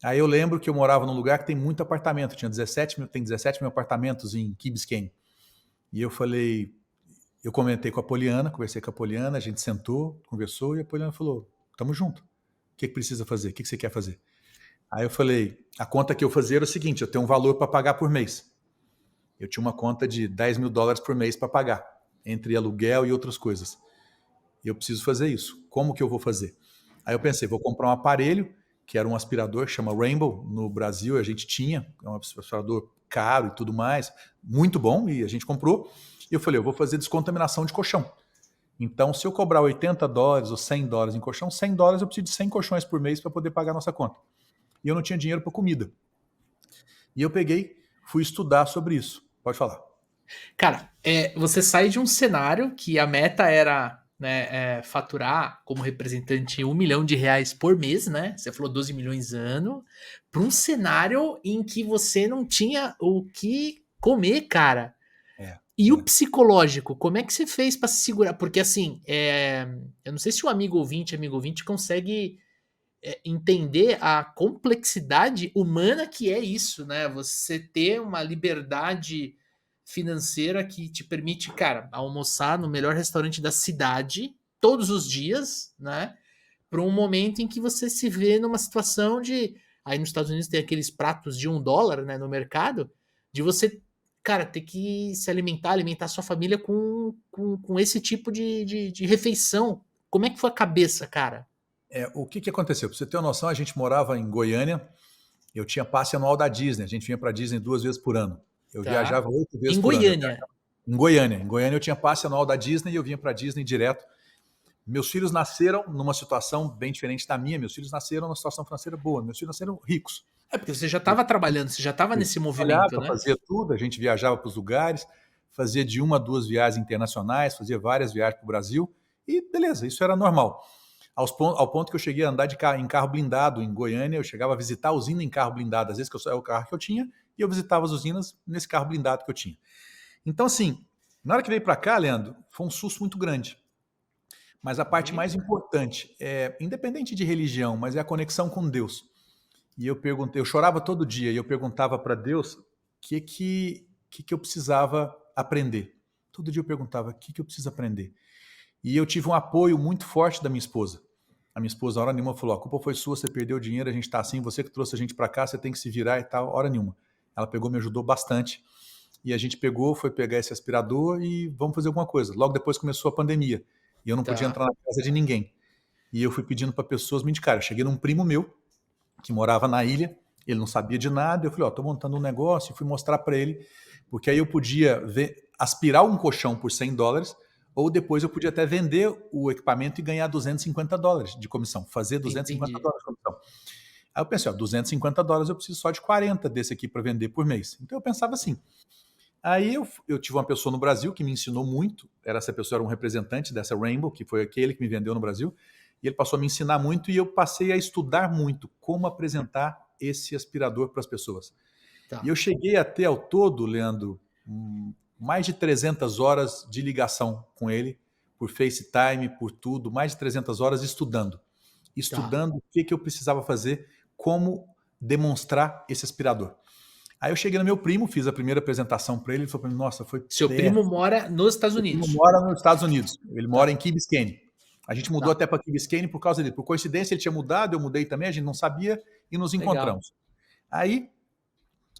Aí eu lembro que eu morava num lugar que tem muito apartamento, tem 17 mil apartamentos em Key Biscayne. E eu falei, eu comentei com a Poliana, conversei com a Poliana, a gente sentou, conversou, e a Poliana falou, tamo junto. O que que precisa fazer? O que que você quer fazer? Aí eu falei, a conta que eu fazia era o seguinte, eu tenho um valor para pagar por mês. Eu tinha uma conta de 10 mil dólares por mês para pagar, entre aluguel e outras coisas. E eu preciso fazer isso. Como que eu vou fazer? Aí eu pensei, vou comprar um aparelho, que era um aspirador que chama Rainbow. No Brasil a gente tinha, é um aspirador caro e tudo mais, muito bom, e a gente comprou. E eu falei, eu vou fazer descontaminação de colchão. Então, se eu cobrar 80 dólares ou 100 dólares em colchão, 100 dólares eu preciso de 100 colchões por mês para poder pagar a nossa conta. E eu não tinha dinheiro para comida. E eu peguei, fui estudar sobre isso. Pode falar. Cara, você sai de um cenário que a meta era, né, faturar como representante R$ 1 milhão por mês, né? Você falou 12 milhões ano, para um cenário em que você não tinha o que comer, cara. É, E o é. psicológico, como é que você fez para se segurar? Porque assim, eu não sei se o amigo ouvinte consegue entender a complexidade humana que é isso, né? Você ter uma liberdade financeira que te permite, cara, almoçar no melhor restaurante da cidade todos os dias, né? Para um momento em que você se vê numa situação de. Aí nos Estados Unidos tem aqueles pratos de US$ 1, né, no mercado, de você, cara, ter que se alimentar, alimentar sua família com esse tipo de refeição. Como é que foi a cabeça, cara? O que que aconteceu? Para você ter uma noção, a gente morava em Goiânia, eu tinha passe anual da Disney, a gente vinha para a Disney 2 vezes por ano. Eu Tá? viajava 8 vezes Em por ano. Goiânia. Em Goiânia eu tinha passe anual da Disney e eu vinha para a Disney direto. Meus filhos nasceram numa situação bem diferente da minha, meus filhos nasceram numa situação financeira boa, meus filhos nasceram ricos. Porque você já Eu estava trabalhando, você já estava nesse movimento, trabalhava, né? fazia tudo, a gente viajava para os lugares, fazia de 1 a 2 viagens internacionais, fazia várias viagens para o Brasil e beleza, isso era normal. Ao ponto que eu cheguei a andar em carro blindado em Goiânia, eu chegava a visitar a usina em carro blindado, às vezes que é o carro que eu tinha, e eu visitava as usinas nesse carro blindado que eu tinha. Então, assim, na hora que veio para cá, Leandro, foi um susto muito grande. Mas a parte mais Eita. importante independente de religião, mas é a conexão com Deus. E eu perguntei, eu chorava todo dia e eu perguntava para Deus o que eu precisava aprender. Todo dia eu perguntava, o que eu preciso aprender? E eu tive um apoio muito forte da minha esposa. A minha esposa, hora nenhuma, falou: a culpa foi sua, você perdeu o dinheiro, a gente está assim, você que trouxe a gente para cá, você tem que se virar e tal, hora nenhuma. Ela pegou, me ajudou bastante. E a gente pegou, foi pegar esse aspirador e vamos fazer alguma coisa. Logo depois começou a pandemia. E eu não podia Tá. entrar na casa de ninguém. E eu fui pedindo para pessoas me indicarem. Eu cheguei num primo meu, que morava na ilha, ele não sabia de nada. Eu falei: ó, tô montando um negócio, e fui mostrar para ele, porque aí eu podia aspirar um colchão por 100 dólares, ou depois eu podia até vender o equipamento e ganhar 250 dólares de comissão, fazer 250 Entendi. dólares de comissão. Aí eu pensei, ó, 250 dólares eu preciso só de 40 desse aqui para vender por mês. Então eu pensava assim. Aí eu tive uma pessoa no Brasil que me ensinou muito, essa pessoa era um representante dessa Rainbow, que foi aquele que me vendeu no Brasil, e ele passou a me ensinar muito e eu passei a estudar muito como apresentar esse aspirador para as pessoas. E Tá. eu cheguei a ter ao todo, Leandro, mais de 300 horas de ligação com ele, por FaceTime, por tudo, mais de 300 horas estudando. Tá. Estudando o que eu precisava fazer, como demonstrar esse aspirador. Aí eu cheguei no meu primo, fiz a primeira apresentação para ele, ele falou para mim, nossa, foi Seu primo péssimo. mora nos Estados Meu primo Unidos. mora nos Estados Unidos, ele mora em Tá. Key Biscayne. A gente mudou Tá. até para Key Biscayne por causa dele. Por coincidência, ele tinha mudado, eu mudei também, a gente não sabia e nos Legal. encontramos. Aí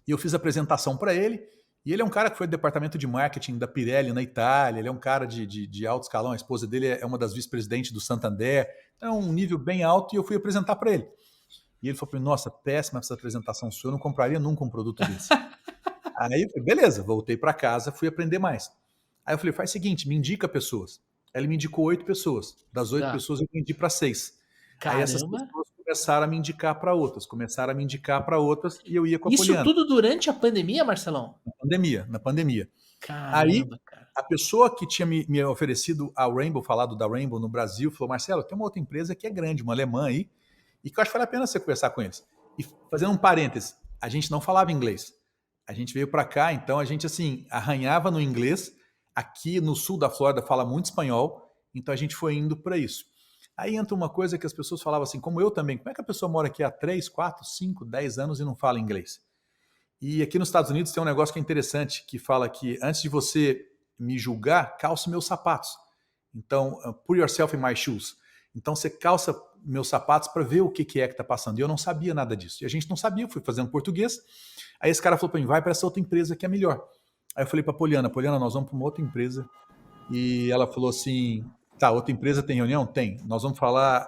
eu fiz a apresentação para ele, e ele é um cara que foi do departamento de marketing da Pirelli na Itália, ele é um cara de alto escalão, a esposa dele é uma das vice-presidentes do Santander, então é um nível bem alto, e eu fui apresentar para ele. E ele falou para mim, nossa, péssima essa apresentação sua, eu não compraria nunca um produto desse. Aí eu falei, beleza, voltei para casa, fui aprender mais. Aí eu falei, faz o seguinte, me indica pessoas. Aí ele me indicou 8 pessoas. Das 8 Tá. pessoas eu vendi para 6. Aí essas Caramba. pessoas começaram a me indicar para outras, e eu ia com a Isso Poliana, tudo durante a pandemia, Marcelão? na pandemia. Aí Caramba, cara. a pessoa que tinha me oferecido a Rainbow, falado da Rainbow no Brasil, falou, Marcelo, tem uma outra empresa que é grande, uma alemã aí, e que eu acho que vale a pena você conversar com eles. E fazendo um parênteses, a gente não falava inglês. A gente veio para cá, então a gente assim arranhava no inglês. Aqui no sul da Flórida fala muito espanhol, então a gente foi indo para isso. Aí entra uma coisa que as pessoas falavam assim, como eu também, como é que a pessoa mora aqui há 3, 4, 5, 10 anos e não fala inglês? E aqui nos Estados Unidos tem um negócio que é interessante, que fala que antes de você me julgar, calce meus sapatos. Então, put yourself in my shoes. Então você calça meus sapatos para ver o que é que está passando. E eu não sabia nada disso. E a gente não sabia, eu fui fazendo português. Aí esse cara falou para mim, vai para essa outra empresa que é melhor. Aí eu falei para Poliana, nós vamos para uma outra empresa. E ela falou assim, tá, outra empresa tem reunião? Tem. Nós vamos falar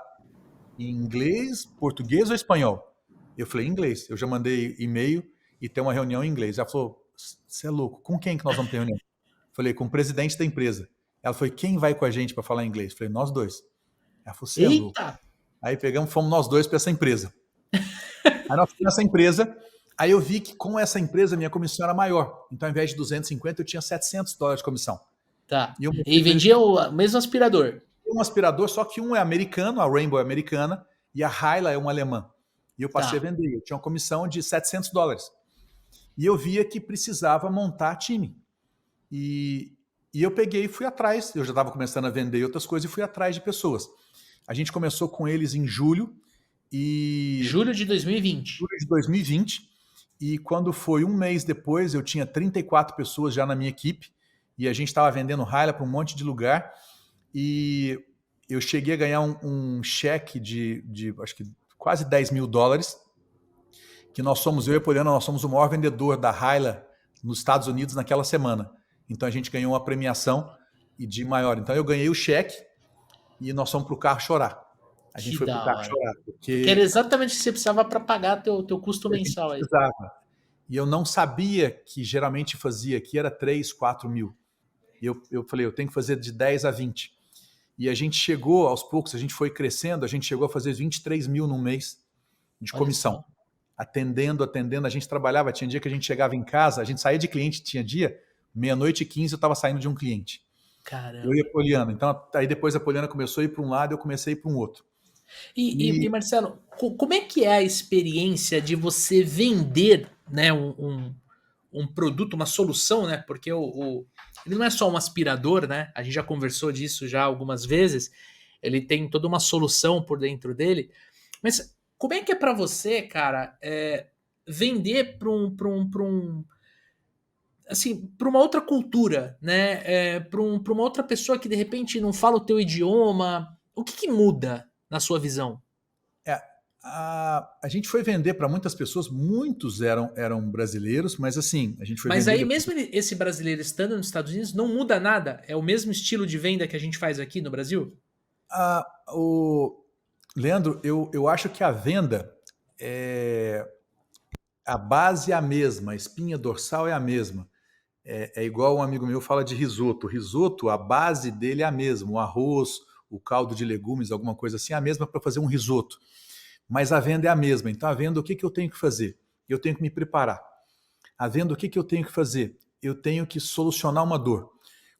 em inglês, português ou espanhol? Eu falei, inglês. Eu já mandei e-mail e tem uma reunião em inglês. Ela falou, você é louco, com quem que nós vamos ter reunião? Eu falei, com o presidente da empresa. Ela falou, quem vai com a gente para falar inglês? Eu falei, nós dois. Ela falou, você é louco. Eita! Aí pegamos, fomos nós dois para essa empresa. Aí nós fomos nessa empresa, aí eu vi que com essa empresa minha comissão era maior. Então ao invés de 250, eu tinha $700 de comissão. Tá. E eu E vendia o mesmo aspirador. um aspirador, só que um é americano, a Rainbow é americana, e a Hyla é uma alemã. E eu passei a vender. Eu tinha uma comissão de $700. E eu via que precisava montar time. E eu peguei e fui atrás. Eu já estava começando a vender outras coisas e fui atrás de pessoas. A gente começou com eles em julho. Julho de 2020. Julho de 2020. E quando foi um mês depois, eu tinha 34 pessoas já na minha equipe. E a gente estava vendendo Hyla para um monte de lugar. E eu cheguei a ganhar um cheque de acho que quase $10 mil, que nós somos, eu e a Poliana, nós somos o maior vendedor da Hyla nos Estados Unidos naquela semana. Então a gente ganhou uma premiação e de maior. Então eu ganhei o cheque e nós fomos pro carro chorar. A gente foi pro carro chorar. Porque era exatamente o que você precisava para pagar teu custo mensal aí. Precisava. E eu não sabia que geralmente fazia aqui era 3, 4 mil. E eu falei, eu tenho que fazer de 10 a 20. E a gente chegou, aos poucos, a gente foi crescendo, a gente chegou a fazer 23 mil no mês de comissão. Atendendo, a gente trabalhava, tinha dia que a gente chegava em casa, a gente saía de cliente, tinha dia, 00:15 eu estava saindo de um cliente. Caramba. Eu e a Poliana. Então, aí depois a Poliana começou a ir para um lado, eu comecei a ir para um outro. E Marcelo, como é que é a experiência de você vender, né, um produto, uma solução, né? Porque ele não é só um aspirador, né? A gente já conversou disso já algumas vezes. Ele tem toda uma solução por dentro dele. Mas como é que é para você, cara, vender para assim, para uma outra cultura, né? Para uma outra pessoa que de repente não fala o teu idioma? O que muda na sua visão? A gente foi vender para muitas pessoas, muitos eram brasileiros, mas assim, a gente foi Mas vender... aí mesmo esse brasileiro estando nos Estados Unidos, não muda nada? É o mesmo estilo de venda que a gente faz aqui no Brasil? Leandro, eu acho que a venda, a base é a mesma, a espinha dorsal é a mesma. É igual um amigo meu fala de risoto. O risoto, a base dele é a mesma. O arroz, o caldo de legumes, alguma coisa assim, é a mesma para fazer um risoto. Mas a venda é a mesma. Então, a venda, o que eu tenho que fazer? Eu tenho que me preparar. A venda, o que eu tenho que fazer? Eu tenho que solucionar uma dor.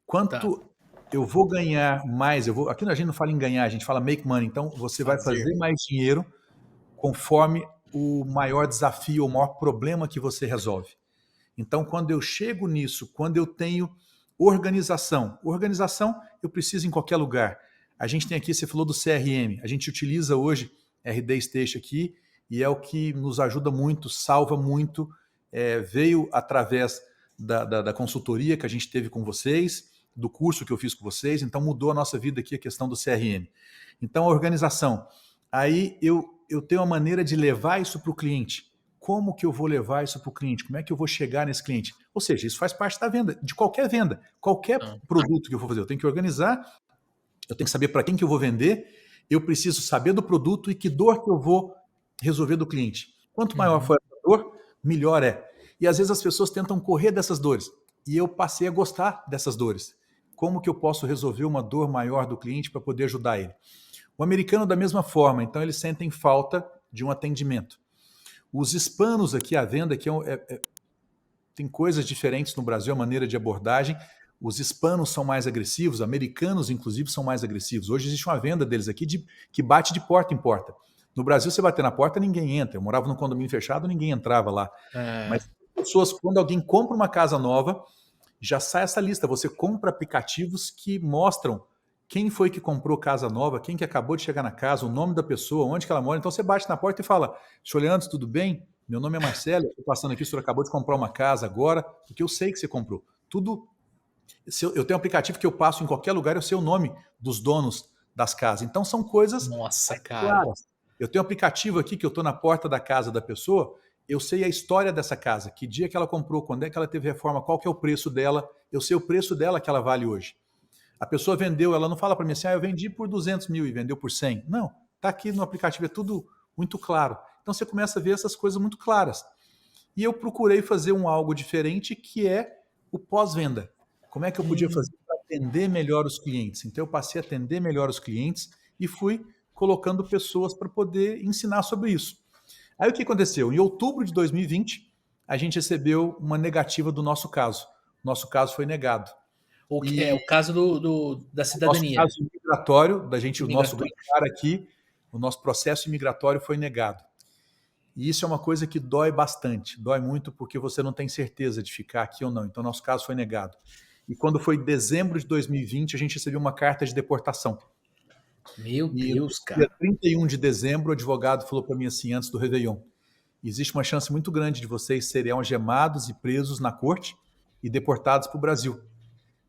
Quanto eu vou ganhar mais? Aqui a gente não fala em ganhar, a gente fala make money. Então, você vai fazer mais dinheiro conforme o maior desafio, o maior problema que você resolve. Então, quando eu chego nisso, quando eu tenho organização eu preciso em qualquer lugar. A gente tem aqui, você falou do CRM, a gente utiliza hoje RD Station aqui e é o que nos ajuda muito, salva muito, veio através da consultoria que a gente teve com vocês, do curso que eu fiz com vocês, então mudou a nossa vida aqui a questão do CRM. Então, a organização. Aí eu tenho uma maneira de levar isso para o cliente. Como que eu vou levar isso para o cliente? Como é que eu vou chegar nesse cliente? Ou seja, isso faz parte da venda, de qualquer venda. Qualquer produto que eu for fazer, eu tenho que organizar, eu tenho que saber para quem que eu vou vender, eu preciso saber do produto e que dor que eu vou resolver do cliente. Quanto maior for a dor, melhor é. E às vezes as pessoas tentam correr dessas dores. E eu passei a gostar dessas dores. Como que eu posso resolver uma dor maior do cliente para poder ajudar ele? O americano da mesma forma, então eles sentem falta de um atendimento. Os hispanos aqui, a venda aqui tem coisas diferentes no Brasil, a maneira de abordagem. Os hispanos são mais agressivos, americanos, inclusive, são mais agressivos. Hoje existe uma venda deles aqui que bate de porta em porta. No Brasil, você bater na porta, ninguém entra. Eu morava num condomínio fechado, ninguém entrava lá. É, Mas pessoas, quando alguém compra uma casa nova, já sai essa lista. Você compra aplicativos que mostram quem foi que comprou casa nova, quem que acabou de chegar na casa, o nome da pessoa, onde que ela mora. Então você bate na porta e fala: Senhor Leandro, tudo bem? Meu nome é Marcelo, estou passando aqui, o senhor acabou de comprar uma casa agora, porque eu sei que você comprou. Tudo. Eu tenho um aplicativo que eu passo em qualquer lugar, eu sei o nome dos donos das casas. Então são coisas nossa, cara. claras. Eu tenho um aplicativo aqui que eu estou na porta da casa da pessoa, eu sei a história dessa casa, que dia que ela comprou, quando é que ela teve reforma, qual que é o preço dela, eu sei o preço dela que ela vale hoje. A pessoa vendeu, ela não fala para mim assim, eu vendi por 200 mil e vendeu por 100. Não, está aqui no aplicativo, é tudo muito claro. Então você começa a ver essas coisas muito claras. E eu procurei fazer algo diferente, que é o pós-venda. Como é que eu podia Hum, fazer para atender melhor os clientes? Então eu passei a atender melhor os clientes e fui colocando pessoas para poder ensinar sobre isso. Aí o que aconteceu? Em outubro de 2020, a gente recebeu uma negativa do nosso caso. Nosso caso foi negado. o E caso da o nosso cidadania caso imigratório, da gente, o nosso green imigratória. card aqui, o nosso processo imigratório foi negado. E isso é uma coisa que dói bastante, dói muito porque você não tem certeza de ficar aqui ou não. Então, nosso caso foi negado. E quando foi dezembro de 2020, a gente recebeu uma carta de deportação. Meu E no Deus, dia cara. 31 de dezembro, o advogado falou para mim assim, antes do Réveillon, existe uma chance muito grande de vocês serem algemados e presos na corte e deportados para o Brasil.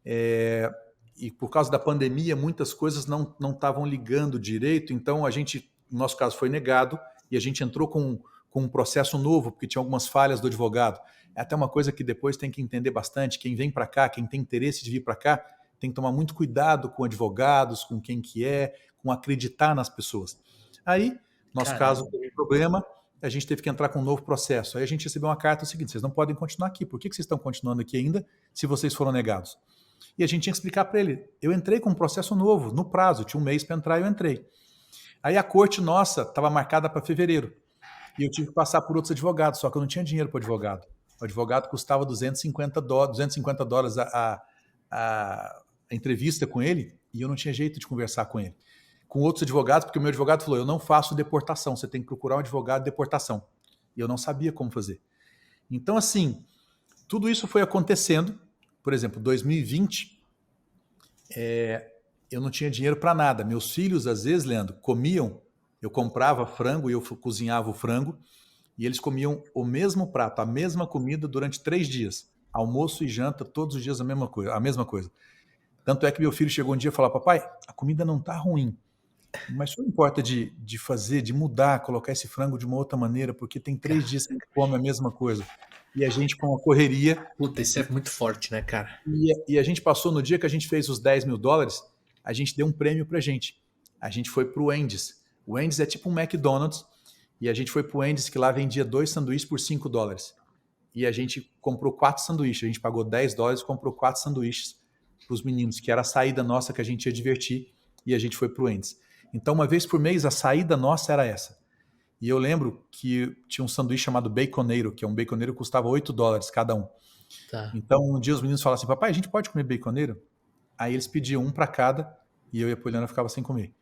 E por causa da pandemia, muitas coisas não estavam ligando direito, então a gente, no nosso caso, foi negado e a gente entrou com um processo novo, porque tinha algumas falhas do advogado. É até uma coisa que depois tem que entender bastante. Quem vem para cá, quem tem interesse de vir para cá, tem que tomar muito cuidado com advogados, com quem que é, com acreditar nas pessoas. Aí, nosso caso Caramba. teve problema, a gente teve que entrar com um novo processo. Aí a gente recebeu uma carta seguinte: vocês não podem continuar aqui. Por que vocês estão continuando aqui ainda se vocês foram negados? E a gente tinha que explicar para ele. Eu entrei com um processo novo, no prazo, tinha um mês para entrar e eu entrei. Aí a corte nossa estava marcada para fevereiro. E eu tive que passar por outros advogados, só que eu não tinha dinheiro para o advogado. O advogado custava $250 a entrevista com ele, e eu não tinha jeito de conversar com ele. Com outros advogados, porque o meu advogado falou: eu não faço deportação, você tem que procurar um advogado de deportação. E eu não sabia como fazer. Então, assim, tudo isso foi acontecendo. Por exemplo, 2020, eu não tinha dinheiro para nada. Meus filhos, às vezes, Leandro, comiam. Eu comprava frango e eu cozinhava o frango. E eles comiam o mesmo prato, a mesma comida durante 3 dias. Almoço e janta, todos os dias a mesma coisa. A mesma coisa. Tanto é que meu filho chegou um dia e falou: papai, a comida não está ruim. Mas só importa de fazer, de mudar, colocar esse frango de uma outra maneira, porque tem 3 dias que a gente come a mesma coisa. E a gente, com a correria, Puta, isso é muito forte, né, cara? e a gente passou, no dia que a gente fez os $10 mil, a gente deu um prêmio pra gente. A gente foi pro Wendy's. O Wendy's é tipo um McDonald's, e a gente foi pro Wendy's, que lá vendia 2 sanduíches por $5. E a gente comprou 4 sanduíches. A gente pagou $10 e comprou 4 sanduíches para os meninos, que era a saída nossa que a gente ia divertir, e a gente foi pro Wendy's. Então, uma vez por mês, a saída nossa era essa. E eu lembro que tinha um sanduíche chamado Baconeiro, que é um baconeiro que custava $8 cada um. Tá. Então, um dia os meninos falaram assim: papai, a gente pode comer baconeiro? Aí eles pediam um para cada e eu e a Poliana ficava sem comer.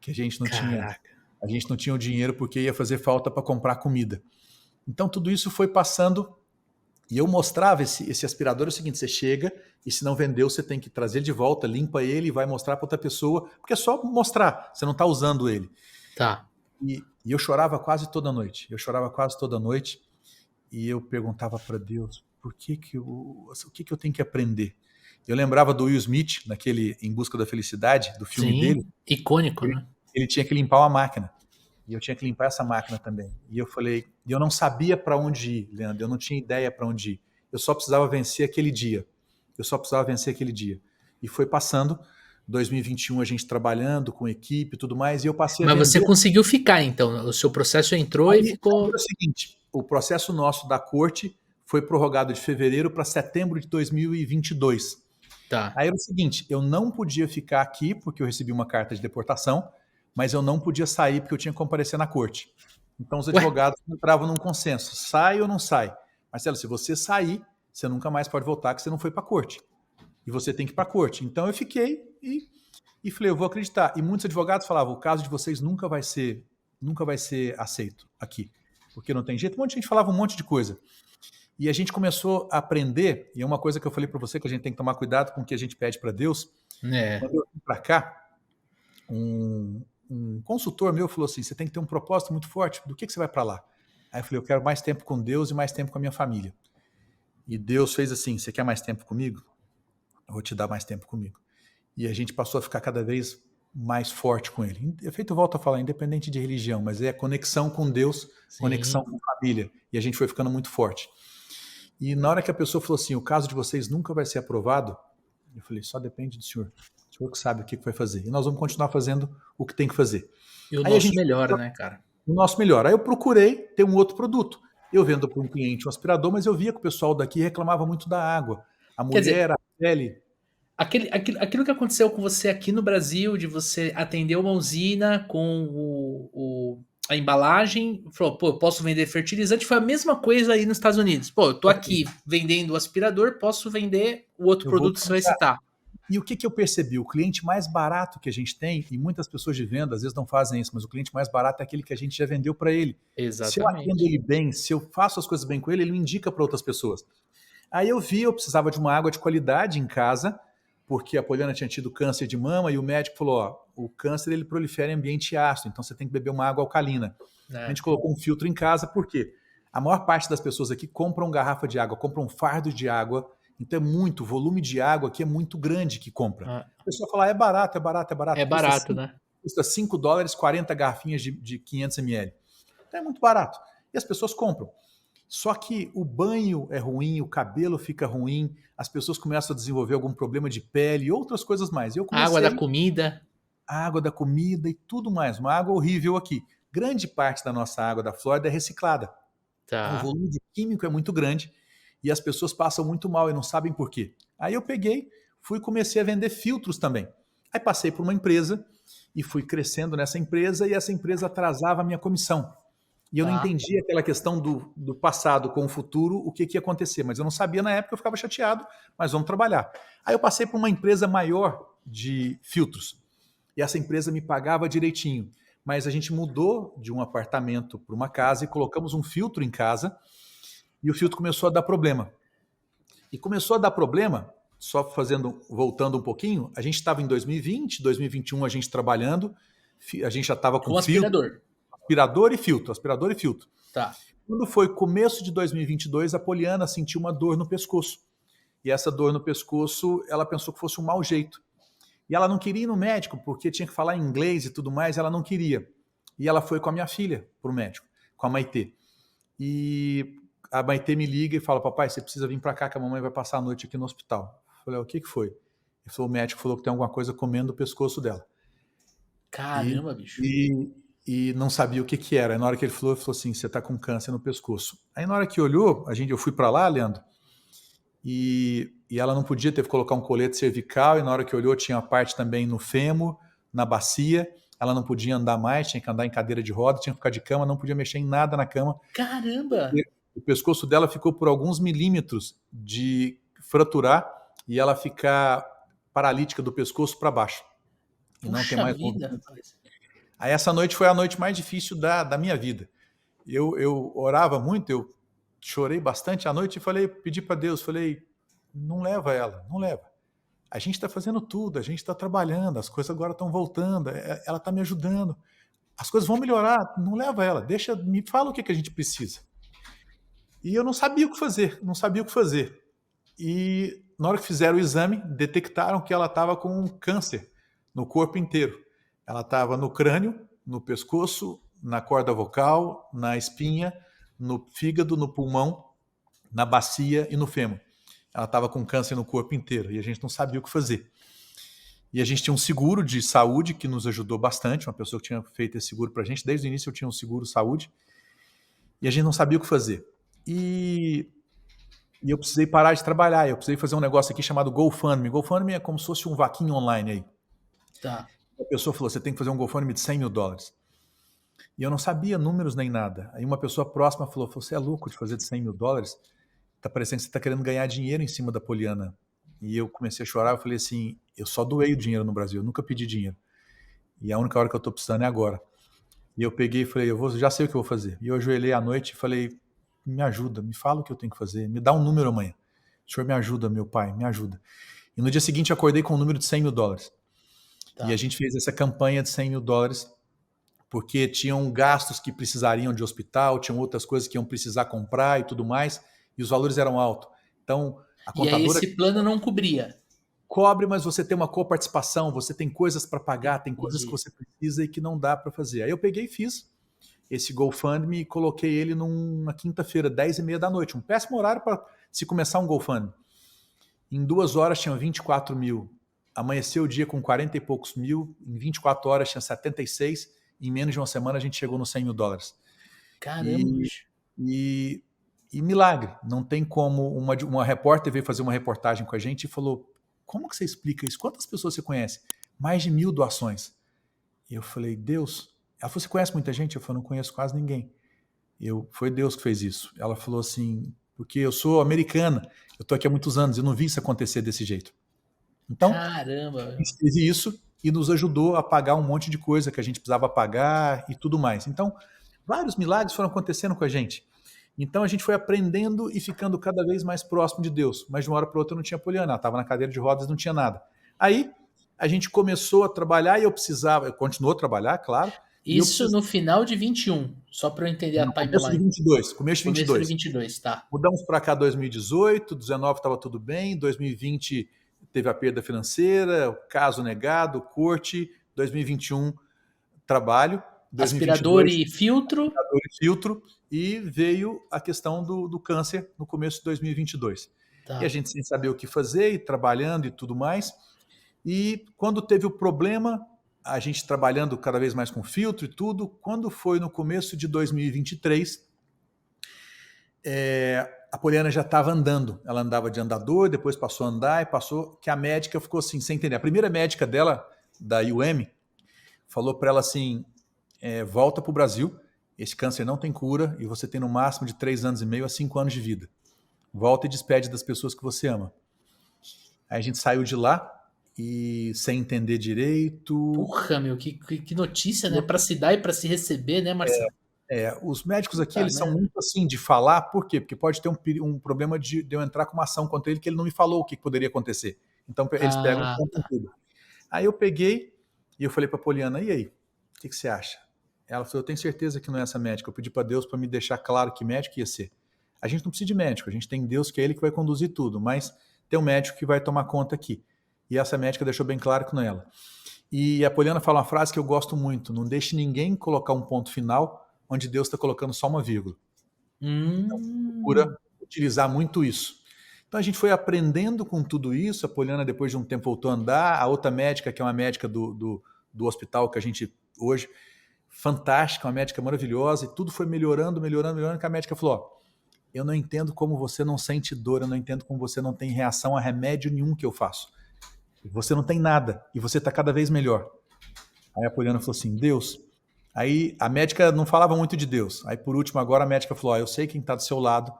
Que Caraca. a gente não tinha o dinheiro porque ia fazer falta para comprar comida. Então, tudo isso foi passando e eu mostrava esse aspirador. É o seguinte: você chega e se não vendeu, você tem que trazer ele de volta, limpa ele e vai mostrar para outra pessoa, porque é só mostrar, você não está usando ele. Tá. E eu chorava quase toda noite. Eu chorava quase toda noite e eu perguntava para Deus: por o que que eu tenho que aprender? Eu lembrava do Will Smith, naquele Em Busca da Felicidade, do filme dele. Sim, icônico, Ele, né? ele tinha que limpar uma máquina. E eu tinha que limpar essa máquina também. E eu falei, e eu não sabia para onde ir, Leandro, eu não tinha ideia para onde ir. Eu só precisava vencer aquele dia. Eu só precisava vencer aquele dia. E foi passando, 2021 a gente trabalhando com equipe e tudo mais, e eu passei a Mas você vender. conseguiu ficar, então. O seu processo entrou e Aí ficou. era o seguinte: o processo nosso da corte foi prorrogado de fevereiro para setembro de 2022. Tá. Aí era o seguinte: eu não podia ficar aqui porque eu recebi uma carta de deportação, mas eu não podia sair porque eu tinha que comparecer na corte. Então os Ué, advogados entravam num consenso: sai ou não sai? Marcelo, se você sair, você nunca mais pode voltar, que você não foi para a corte. E você tem que ir para a corte. Então eu fiquei e falei: eu vou acreditar. E muitos advogados falavam: o caso de vocês nunca vai ser nunca vai ser aceito aqui, porque não tem jeito. Um monte de gente falava um monte de coisa. E a gente começou a aprender, e é uma coisa que eu falei para você, que a gente tem que tomar cuidado com o que a gente pede para Deus. É. Quando eu vim para cá, um consultor meu falou assim, você tem que ter um propósito muito forte, do que você vai para lá? Aí eu falei, eu quero mais tempo com Deus e mais tempo com a minha família. E Deus fez assim, você quer mais tempo comigo? Eu vou te dar mais tempo comigo. E a gente passou a ficar cada vez mais forte com ele. É feito, volta a falar, independente de religião, mas é conexão com Deus, conexão Sim. com família. E a gente foi ficando muito forte. E na hora que a pessoa falou assim, o caso de vocês nunca vai ser aprovado, eu falei, só depende do senhor. O senhor que sabe o que vai fazer. E nós vamos continuar fazendo o que tem que fazer. E o Aí a nosso gente melhora, né, cara? o nosso melhor. Aí eu procurei ter um outro produto. Eu vendo para um cliente um aspirador, mas eu via que o pessoal daqui reclamava muito da água. A Quer dizer, mulher, a pele. aquilo que aconteceu com você aqui no Brasil, de você atender uma usina com a embalagem, falou, pô, eu posso vender fertilizante, foi a mesma coisa aí nos Estados Unidos. Pô, eu tô aqui vendendo o aspirador, posso vender o outro Eu vou produto que você vai citar. E o que eu percebi? O cliente mais barato que a gente tem, e muitas pessoas de venda às vezes não fazem isso, mas o cliente mais barato é aquele que a gente já vendeu para ele. Se eu atendo Exatamente. ele bem, se eu faço as coisas bem com ele, ele me indica para outras pessoas. Aí eu vi, eu precisava de uma água de qualidade em casa, porque a Poliana tinha tido câncer de mama e o médico falou, ó, o câncer ele prolifera em ambiente ácido, então você tem que beber uma água alcalina. A É. gente colocou um filtro em casa, por quê? A maior parte das pessoas aqui compram garrafa de água, compram um fardo de água, então é muito, o volume de água aqui é muito grande que compra. Ah, A pessoa fala, é barato, é barato, é é barato, barato, né? custa $5, 40 garrafinhas de 500 ml. Então é muito barato. E as pessoas compram. Só que o banho é ruim, o cabelo fica ruim, as pessoas começam a desenvolver algum problema de pele e outras coisas mais. Eu A água da comecei comida. a água da comida e tudo mais, uma água horrível aqui. Grande parte da nossa água da Flórida é reciclada. Então o Tá. volume de químico é muito grande e as pessoas passam muito mal e não sabem por quê. Aí eu peguei, fui e comecei a vender filtros também. Aí passei por uma empresa e fui crescendo nessa empresa e essa empresa atrasava a minha comissão. E eu não Tá. entendia aquela questão do passado com o futuro, o que ia acontecer. Mas eu não sabia na época, eu ficava chateado, mas vamos trabalhar. Aí eu passei por uma empresa maior de filtros. E essa empresa me pagava direitinho. Mas a gente mudou de um apartamento para uma casa e colocamos um filtro em casa e o filtro começou a dar problema. E começou a dar problema, só fazendo, voltando um pouquinho, a gente estava em 2020, 2021 a gente trabalhando, a gente já estava com Com filtro, aspirador. aspirador e filtro, aspirador e filtro. Tá. Quando foi começo de 2022, a Poliana sentiu uma dor no pescoço. E essa dor no pescoço, ela pensou que fosse um mau jeito. E ela não queria ir no médico, porque tinha que falar inglês e tudo mais, ela não queria. E ela foi com a minha filha para o médico, com a Maitê. E a Maitê me liga e fala, papai, você precisa vir para cá que a mamãe vai passar a noite aqui no hospital. Eu falei, o que foi? Ele falou, o médico falou que tem alguma coisa comendo o pescoço dela. E, Caramba, bicho. e não sabia o que era. Aí na hora que ele falou assim, você está com câncer no pescoço. Aí na hora que olhou, eu fui para lá, Leandro, e ela não podia, teve que colocar um colete cervical, e na hora que olhou tinha a parte também no fêmur, na bacia, ela não podia andar mais, tinha que andar em cadeira de roda, tinha que ficar de cama, não podia mexer em nada na cama. Caramba! O pescoço dela ficou por alguns milímetros de fraturar e ela ficar paralítica do pescoço para baixo. E não ter Puxa mais vida, movimento. rapaz. Aí essa noite foi a noite mais difícil da minha vida. Eu orava muito, eu chorei bastante à noite e falei, pedi para Deus, falei, não leva ela, não leva. A gente está fazendo tudo, a gente está trabalhando, as coisas agora estão voltando, ela está me ajudando, as coisas vão melhorar, não leva ela, deixa, me fala o que a gente precisa. E eu não sabia o que fazer, não sabia o que fazer. E na hora que fizeram o exame, detectaram que ela estava com um câncer no corpo inteiro. Ela estava no crânio, no pescoço, na corda vocal, na espinha, no fígado, no pulmão, na bacia e no fêmur. Ela estava com câncer no corpo inteiro e a gente não sabia o que fazer. E a gente tinha um seguro de saúde que nos ajudou bastante, uma pessoa que tinha feito esse seguro para a gente. Desde o início eu tinha um seguro saúde e a gente não sabia o que fazer. E eu precisei parar de trabalhar, eu precisei fazer um negócio aqui chamado GoFundMe. GoFundMe é como se fosse um vaquinha online aí. Tá. A pessoa falou, você tem que fazer um GoFundMe de $100 mil. E eu não sabia números nem nada. Aí uma pessoa próxima falou, você é louco de fazer de $100 mil? Tá parecendo que você tá querendo ganhar dinheiro em cima da Poliana. E eu comecei a chorar, eu falei assim, eu só doei o dinheiro no Brasil, eu nunca pedi dinheiro. E a única hora que eu tô precisando é agora. E eu peguei e falei, já sei o que eu vou fazer. E eu ajoelhei à noite e falei, me ajuda, me fala o que eu tenho que fazer, me dá um número amanhã. O senhor me ajuda, meu pai, me ajuda. E no dia seguinte eu acordei com um número de US$ 100.000. E a Tá. gente fez essa campanha de US$ 100.000, porque tinham gastos que precisariam de hospital, tinham outras coisas que iam precisar comprar e tudo mais, e os valores eram altos. Então, a E aí contadora esse plano não cobria. cobre, mas você tem uma coparticipação, você tem coisas para pagar, tem coisas que Entendi. você precisa e que não dá para fazer. Aí eu peguei e fiz esse GoFundMe e coloquei ele numa quinta-feira, 10h30 da noite. Um péssimo horário para se começar um GoFundMe. Em 2 horas tinha 24 mil. Amanheceu o dia com 40 e poucos mil. Em 24 horas tinha 76. Em menos de uma semana a gente chegou nos US$ 100.000. Caramba, E, bicho. e, e milagre. Não tem como. Uma repórter veio fazer uma reportagem com a gente e falou: como que você explica isso? Quantas pessoas você conhece? Mais de 1.000 doações. E eu falei, Deus. Ela falou, você conhece muita gente? Eu falei, não conheço quase ninguém. Foi Deus que fez isso. Ela falou assim, porque eu sou americana, eu estou aqui há muitos anos, eu não vi isso acontecer desse jeito. Então, Caramba, a meu. gente fez isso e nos ajudou a pagar um monte de coisa que a gente precisava pagar e tudo mais. Então, vários milagres foram acontecendo com a gente. Então, a gente foi aprendendo e ficando cada vez mais próximo de Deus. Mas de uma hora para outra eu não tinha Poliana, ela estava na cadeira de rodas, não tinha nada. Aí, a gente começou a trabalhar e eu continuou a trabalhar, claro, e eu Isso precisava. no final de 21, só para eu entender a No começo de timeline. 22, começo de Começo de 22. 22, tá. Mudamos para cá 2018, 19 estava tudo bem, 2020 teve a perda financeira, caso negado, corte, 2021 trabalho, Aspirador 2022 e filtro. aspirador e filtro e veio a questão do câncer no começo de 2022. E a Tá. gente sem saber o que fazer, e trabalhando e tudo mais. E quando teve o problema, a gente trabalhando cada vez mais com filtro e tudo, quando foi no começo de 2023, a Poliana já estava andando. Ela andava de andador, depois passou a andar e passou que a médica ficou assim, sem entender. A primeira médica dela, da UM, falou para ela assim, volta para o Brasil, esse câncer não tem cura e você tem no máximo de 3 anos e meio a 5 anos de vida. Volta e despede das pessoas que você ama. Aí a gente saiu de lá e sem entender direito. Porra, meu, que notícia, né? Pra se dar e pra se receber, né, Marcelo? Os médicos aqui, Puta eles são merda. muito assim de falar, por quê? Porque pode ter um problema de eu entrar com uma ação contra ele que ele não me falou o que poderia acontecer. Então eles pegam e Ah, contam tá. tudo. Aí eu peguei e eu falei para a Poliana, e aí, o que você acha? Ela falou, eu tenho certeza que não é essa médica. Eu pedi para Deus para me deixar claro que médico ia ser. A gente não precisa de médico, a gente tem Deus que é ele que vai conduzir tudo, mas tem um médico que vai tomar conta aqui. E essa médica deixou bem claro que não é ela. E a Poliana fala uma frase que eu gosto muito, não deixe ninguém colocar um ponto final onde Deus está colocando só uma vírgula. Procura Hum. utilizar muito isso. Então a gente foi aprendendo com tudo isso. A Poliana, depois de um tempo, voltou a andar. A outra médica, que é uma médica do hospital que a gente hoje, fantástica, uma médica maravilhosa, e tudo foi melhorando, melhorando, melhorando. Que a médica falou: ó, eu não entendo como você não sente dor, eu não entendo como você não tem reação a remédio nenhum que eu faço. Você não tem nada e você está cada vez melhor. Aí a Poliana falou assim: Deus. Aí a médica não falava muito de Deus. Aí por último, agora a médica falou: eu sei quem está do seu lado.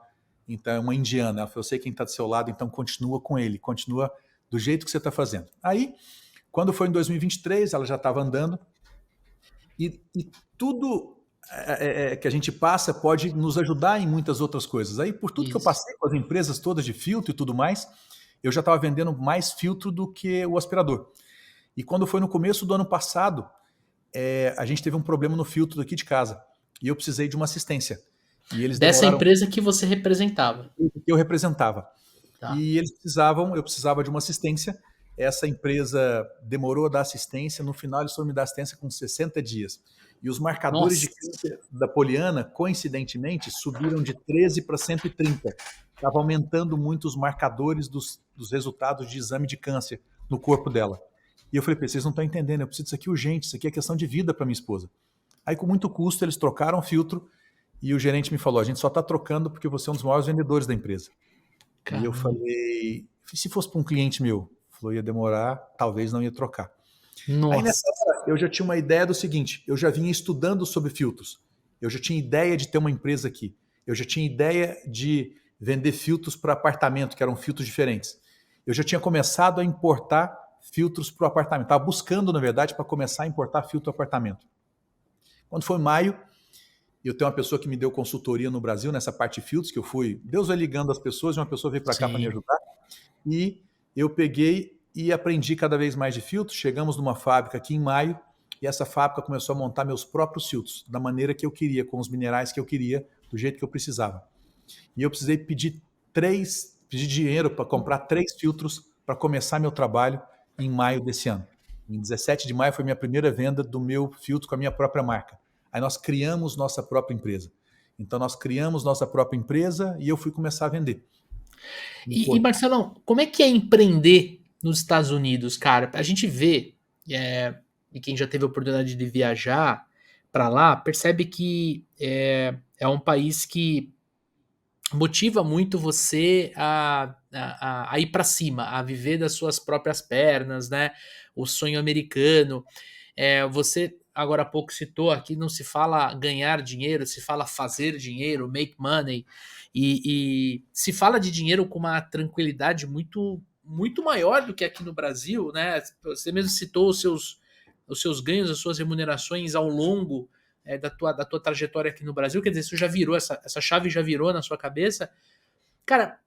Então é uma indiana. Ela falou: eu sei quem está do seu lado, então continua com ele, continua do jeito que você está fazendo. Aí, quando foi em 2023, ela já estava andando e tudo que a gente passa pode nos ajudar em muitas outras coisas. Aí, por tudo que eu Isso. passei com as empresas todas de filtro e tudo mais, eu já estava vendendo mais filtro do que o aspirador. E quando foi no começo do ano passado, a gente teve um problema no filtro daqui de casa. E eu precisei de uma assistência. E eles Dessa demoraram empresa que você representava. o que eu representava. Tá. E eu precisava de uma assistência. Essa empresa demorou a dar assistência. No final, eles foram me dar assistência com 60 dias. E os marcadores de Nossa. câncer da Poliana, coincidentemente, subiram de 13 para 130. Estava aumentando muito os marcadores dos resultados de exame de câncer no corpo dela. E eu falei, vocês não estão entendendo, eu preciso disso aqui urgente, isso aqui é questão de vida para minha esposa. Aí, com muito custo, eles trocaram o filtro e o gerente me falou, a gente só está trocando porque você é um dos maiores vendedores da empresa. E eu Caramba. falei, se fosse para um cliente meu, falou, ia demorar, talvez não ia trocar. Aí nessa Nossa. hora eu já tinha uma ideia do seguinte, eu já vinha estudando sobre filtros, eu já tinha ideia de ter uma empresa aqui, eu já tinha ideia de vender filtros para apartamento, que eram filtros diferentes. Eu já tinha começado a importar filtros para o apartamento, estava buscando, na verdade, para começar a importar filtro para apartamento. Quando foi maio, eu tenho uma pessoa que me deu consultoria no Brasil, nessa parte de filtros, que eu fui... Deus vai ligando as pessoas, e uma pessoa veio para cá para me Sim. ajudar. E eu peguei e aprendi cada vez mais de filtros. Chegamos numa fábrica aqui em maio, e essa fábrica começou a montar meus próprios filtros, da maneira que eu queria, com os minerais que eu queria, do jeito que eu precisava. E eu precisei pedir dinheiro para comprar 3 filtros para começar meu trabalho em maio desse ano. Em 17 de maio foi minha primeira venda do meu filtro com a minha própria marca. Aí nós criamos nossa própria empresa. Então nós criamos nossa própria empresa e eu fui começar a vender. E Marcelão, como é que é empreender nos Estados Unidos, cara? A gente vê, e quem já teve a oportunidade de viajar para lá, percebe que é um país que motiva muito você a ir para cima, a viver das suas próprias pernas, né? O sonho americano. Você agora há pouco citou aqui, não se fala ganhar dinheiro, se fala fazer dinheiro, make money, e se fala de dinheiro com uma tranquilidade muito, muito maior do que aqui no Brasil, né? Você mesmo citou os seus ganhos, as suas remunerações ao longo da tua trajetória aqui no Brasil, quer dizer, isso já virou, essa chave já virou na sua cabeça. Cara,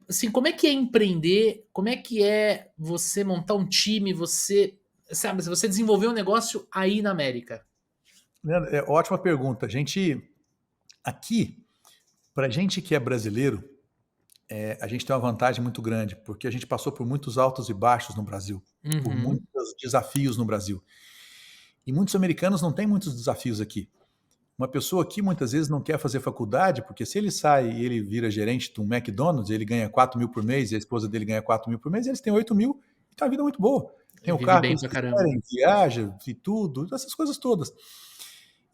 assim, como é que é empreender? Como é que é você montar um time, você, sabe, você desenvolver um negócio aí na América? Ótima pergunta. Aqui, para a gente que é brasileiro, a gente tem uma vantagem muito grande, porque a gente passou por muitos altos e baixos no Brasil, por Uhum. muitos desafios no Brasil. E muitos americanos não têm muitos desafios aqui. Uma pessoa aqui muitas vezes não quer fazer faculdade, porque se ele sai e ele vira gerente de um McDonald's, ele ganha 4 mil por mês, e a esposa dele ganha 4 mil por mês, eles têm 8 mil e tem uma vida muito boa. Tem o Vive carro que bem eles pra caramba. quiserem, viaja e tudo, essas coisas todas.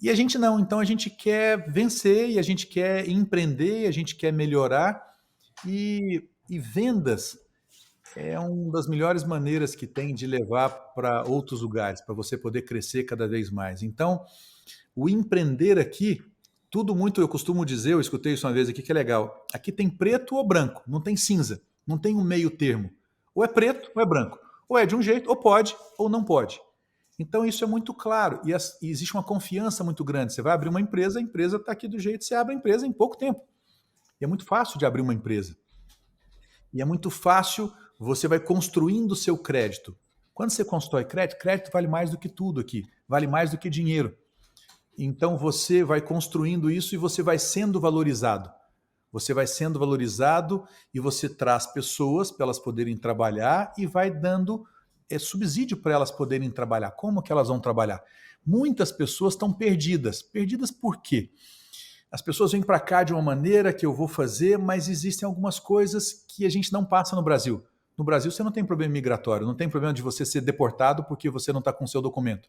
E a gente não, então a gente quer vencer, e a gente quer empreender, e a gente quer melhorar, e vendas é uma das melhores maneiras que tem de levar para outros lugares, para você poder crescer cada vez mais. Então, o empreender aqui, tudo muito, eu costumo dizer, eu escutei isso uma vez aqui, que é legal. Aqui tem preto ou branco, não tem cinza, não tem um meio termo. Ou é preto ou é branco. Ou é de um jeito, ou pode, ou não pode. Então isso é muito claro, e existe uma confiança muito grande. Você vai abrir uma empresa, a empresa está aqui do jeito, você abre a empresa em pouco tempo. E é muito fácil de abrir uma empresa. E é muito fácil, você vai construindo o seu crédito. Quando você constrói crédito, crédito vale mais do que tudo aqui, vale mais do que dinheiro. Então você vai construindo isso e você vai sendo valorizado. Você vai sendo valorizado e você traz pessoas para elas poderem trabalhar e vai dando subsídio para elas poderem trabalhar. Como que elas vão trabalhar? Muitas pessoas estão perdidas. Perdidas por quê? As pessoas vêm para cá de uma maneira que eu vou fazer, mas existem algumas coisas que a gente não passa no Brasil. No Brasil você não tem problema migratório, não tem problema de você ser deportado porque você não está com o seu documento.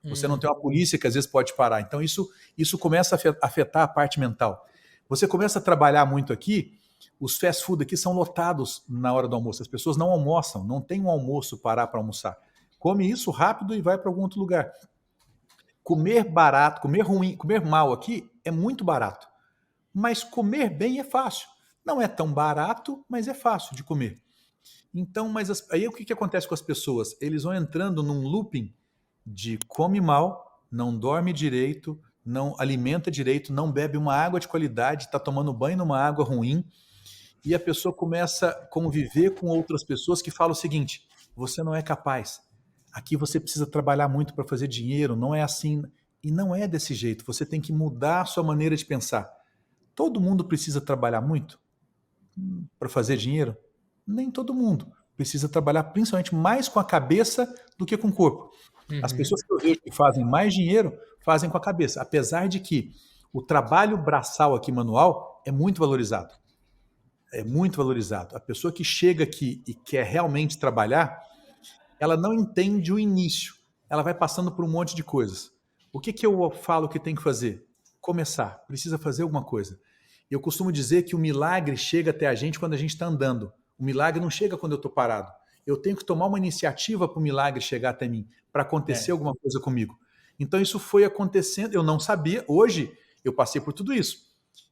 Você não tem uma polícia que às vezes pode parar. Então isso começa a afetar a parte mental. Você começa a trabalhar muito aqui, os fast food aqui são lotados na hora do almoço. As pessoas não almoçam, não tem um almoço parar para almoçar. Come isso rápido e vai para algum outro lugar. Comer barato, comer ruim, comer mal aqui é muito barato. Mas comer bem é fácil. Não é tão barato, mas é fácil de comer. Então, aí o que acontece com as pessoas? Eles vão entrando num looping de come mal, não dorme direito, não alimenta direito, não bebe uma água de qualidade, está tomando banho numa água ruim, e a pessoa começa a conviver com outras pessoas que falam o seguinte: você não é capaz, aqui você precisa trabalhar muito para fazer dinheiro, não é assim. E não é desse jeito, você tem que mudar a sua maneira de pensar. Todo mundo precisa trabalhar muito para fazer dinheiro? Nem todo mundo. Precisa trabalhar principalmente mais com a cabeça do que com o corpo. As Uhum. pessoas que eu vejo que fazem mais dinheiro fazem com a cabeça, apesar de que o trabalho braçal aqui manual é muito valorizado. É muito valorizado. A pessoa que chega aqui e quer realmente trabalhar, ela não entende o início. Ela vai passando por um monte de coisas. O que eu falo que tem que fazer? Começar. Precisa fazer alguma coisa. Eu costumo dizer que o milagre chega até a gente quando a gente está andando. O milagre não chega quando eu estou parado. Eu tenho que tomar uma iniciativa para o milagre chegar até mim, para acontecer É. alguma coisa comigo. Então isso foi acontecendo, eu não sabia. Hoje eu passei por tudo isso.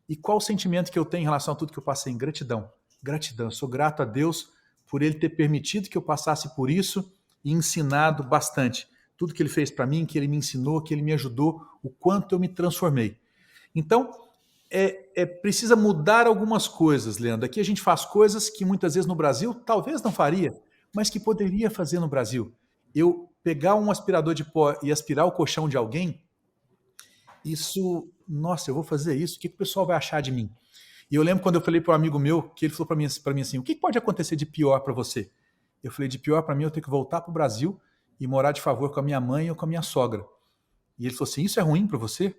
E qual o sentimento que eu tenho em relação a tudo que eu passei? Gratidão. Gratidão. Eu sou grato a Deus por Ele ter permitido que eu passasse por isso e ensinado bastante. tudo que ele fez para mim, que ele me ensinou, que ele me ajudou, o quanto eu me transformei. Então, precisa mudar algumas coisas, Leandro. Aqui a gente faz coisas que muitas vezes no Brasil talvez não faria, mas que poderia fazer no Brasil. Eu pegar um aspirador de pó e aspirar o colchão de alguém, isso, nossa, eu vou fazer isso, o que o pessoal vai achar de mim? E eu lembro quando eu falei para um amigo meu, que ele falou para mim assim, o que pode acontecer de pior para você? Eu falei, de pior para mim eu ter que voltar para o Brasil e morar de favor com a minha mãe ou com a minha sogra. E ele falou assim, isso é ruim para você?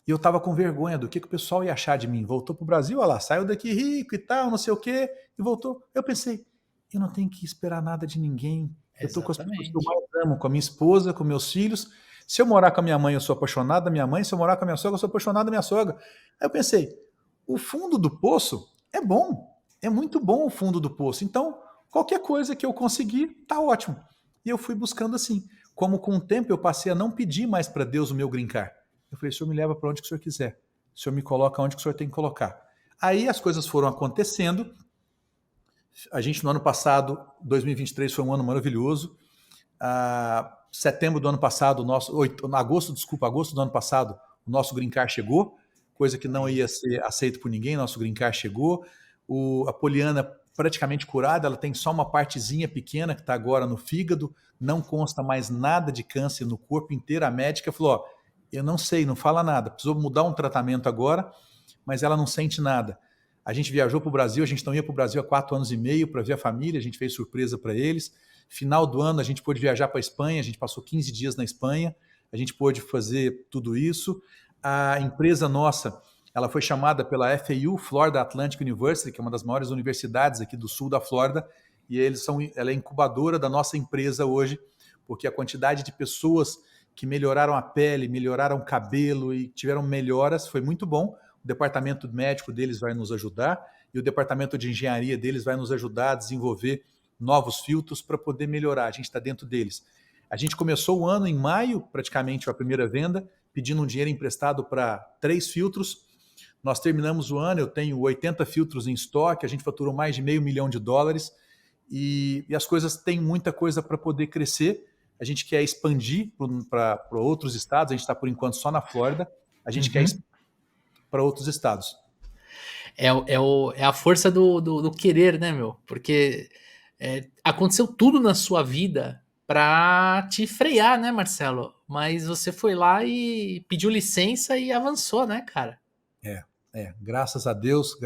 E eu estava com vergonha do que o pessoal ia achar de mim. Voltou para o Brasil, olha lá, saiu daqui rico e tal, não sei o quê, e voltou. Eu pensei, eu não tenho que esperar nada de ninguém. Eu estou com as pessoas que eu Exatamente. mais amo, com a minha esposa, com meus filhos. Se eu morar com a minha mãe, eu sou apaixonado da minha mãe. Se eu morar com a minha sogra, eu sou apaixonado da minha sogra. Aí eu pensei, o fundo do poço é bom. É muito bom o fundo do poço. Então, qualquer coisa que eu conseguir, tá ótimo. E eu fui buscando assim. Como com o tempo eu passei a não pedir mais para Deus o meu green card. Eu falei, o senhor me leva para onde que o senhor quiser. O senhor me coloca onde que o senhor tem que colocar. Aí as coisas foram acontecendo. A gente no ano passado, 2023, foi um ano maravilhoso. Setembro do ano passado, agosto do ano passado, o nosso green card chegou, coisa que não ia ser aceito por ninguém, nosso green card chegou. A Poliana praticamente curada, ela tem só uma partezinha pequena que está agora no fígado, não consta mais nada de câncer no corpo inteiro. A médica falou, ó, eu não sei, não fala nada, precisou mudar um tratamento agora, mas ela não sente nada. A gente viajou para o Brasil, a gente não ia para o Brasil há 4 anos e meio para ver a família, a gente fez surpresa para eles. Final do ano a gente pôde viajar para a Espanha, a gente passou 15 dias na Espanha, a gente pôde fazer tudo isso. A empresa nossa, ela foi chamada pela FAU, Florida Atlantic University, que é uma das maiores universidades aqui do sul da Flórida, e ela é incubadora da nossa empresa hoje, porque a quantidade de pessoas que melhoraram a pele, melhoraram o cabelo e tiveram melhoras foi muito bom. O departamento médico deles vai nos ajudar e o departamento de engenharia deles vai nos ajudar a desenvolver novos filtros para poder melhorar. A gente está dentro deles. A gente começou o ano em maio, praticamente a primeira venda, pedindo um dinheiro emprestado para 3 filtros. Nós terminamos o ano, eu tenho 80 filtros em estoque, a gente faturou mais de $500 mil e as coisas têm muita coisa para poder crescer. A gente quer expandir para outros estados, a gente está por enquanto só na Flórida, a gente quer expandir para outros estados. É a força do querer, né, meu? Porque aconteceu tudo na sua vida pra te frear, né, Marcelo? Mas você foi lá e pediu licença e avançou, né, cara? Graças a Deus,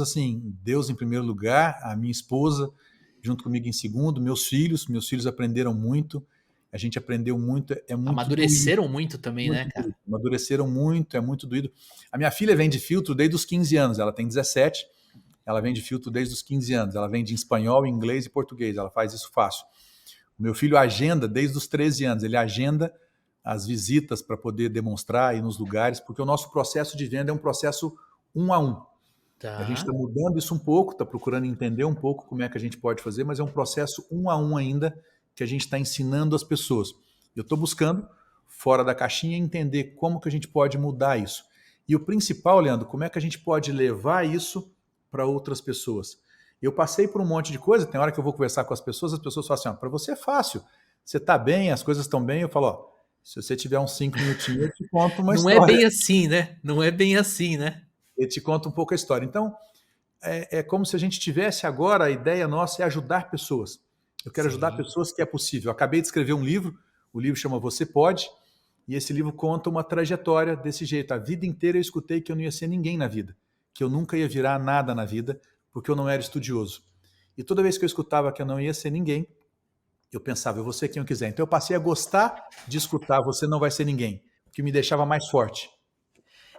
assim, Deus em primeiro lugar, a minha esposa junto comigo em segundo, meus filhos aprenderam muito, a gente aprendeu muito, é muito doído. Amadureceram muito também, né, Muito cara? doído. Amadureceram muito, é muito doído. A minha filha vende filtro desde os 15 anos, ela tem 17, ela vende filtro desde os 15 anos, ela vende em espanhol, inglês e português, ela faz isso fácil. O meu filho agenda desde os 13 anos, ele agenda as visitas para poder demonstrar aí nos lugares, porque o nosso processo de venda é um processo 1 a 1. A gente Tá. está mudando isso um pouco, está procurando entender um pouco como é que a gente pode fazer, mas é um processo 1 a 1 ainda que a gente está ensinando as pessoas. Eu estou buscando, fora da caixinha, entender como que a gente pode mudar isso. E o principal, Leandro, como é que a gente pode levar isso para outras pessoas? Eu passei por um monte de coisa, tem hora que eu vou conversar com as pessoas falam assim, para você é fácil, você está bem, as coisas estão bem, eu falo, ó, se você tiver uns 5 minutinhos, eu te conto uma Não é história. bem assim, né? Não é bem assim, né? Eu te conto um pouco a história. Então, é como se a gente tivesse agora, a ideia nossa é ajudar pessoas. Eu quero ajudar Sim. pessoas que é possível. Eu acabei de escrever um livro, o livro chama Você Pode, e esse livro conta uma trajetória desse jeito. A vida inteira eu escutei que eu não ia ser ninguém na vida, que eu nunca ia virar nada na vida, porque eu não era estudioso. E toda vez que eu escutava que eu não ia ser ninguém, eu pensava, eu vou ser quem eu quiser. Então eu passei a gostar de escutar, você não vai ser ninguém, que me deixava mais forte.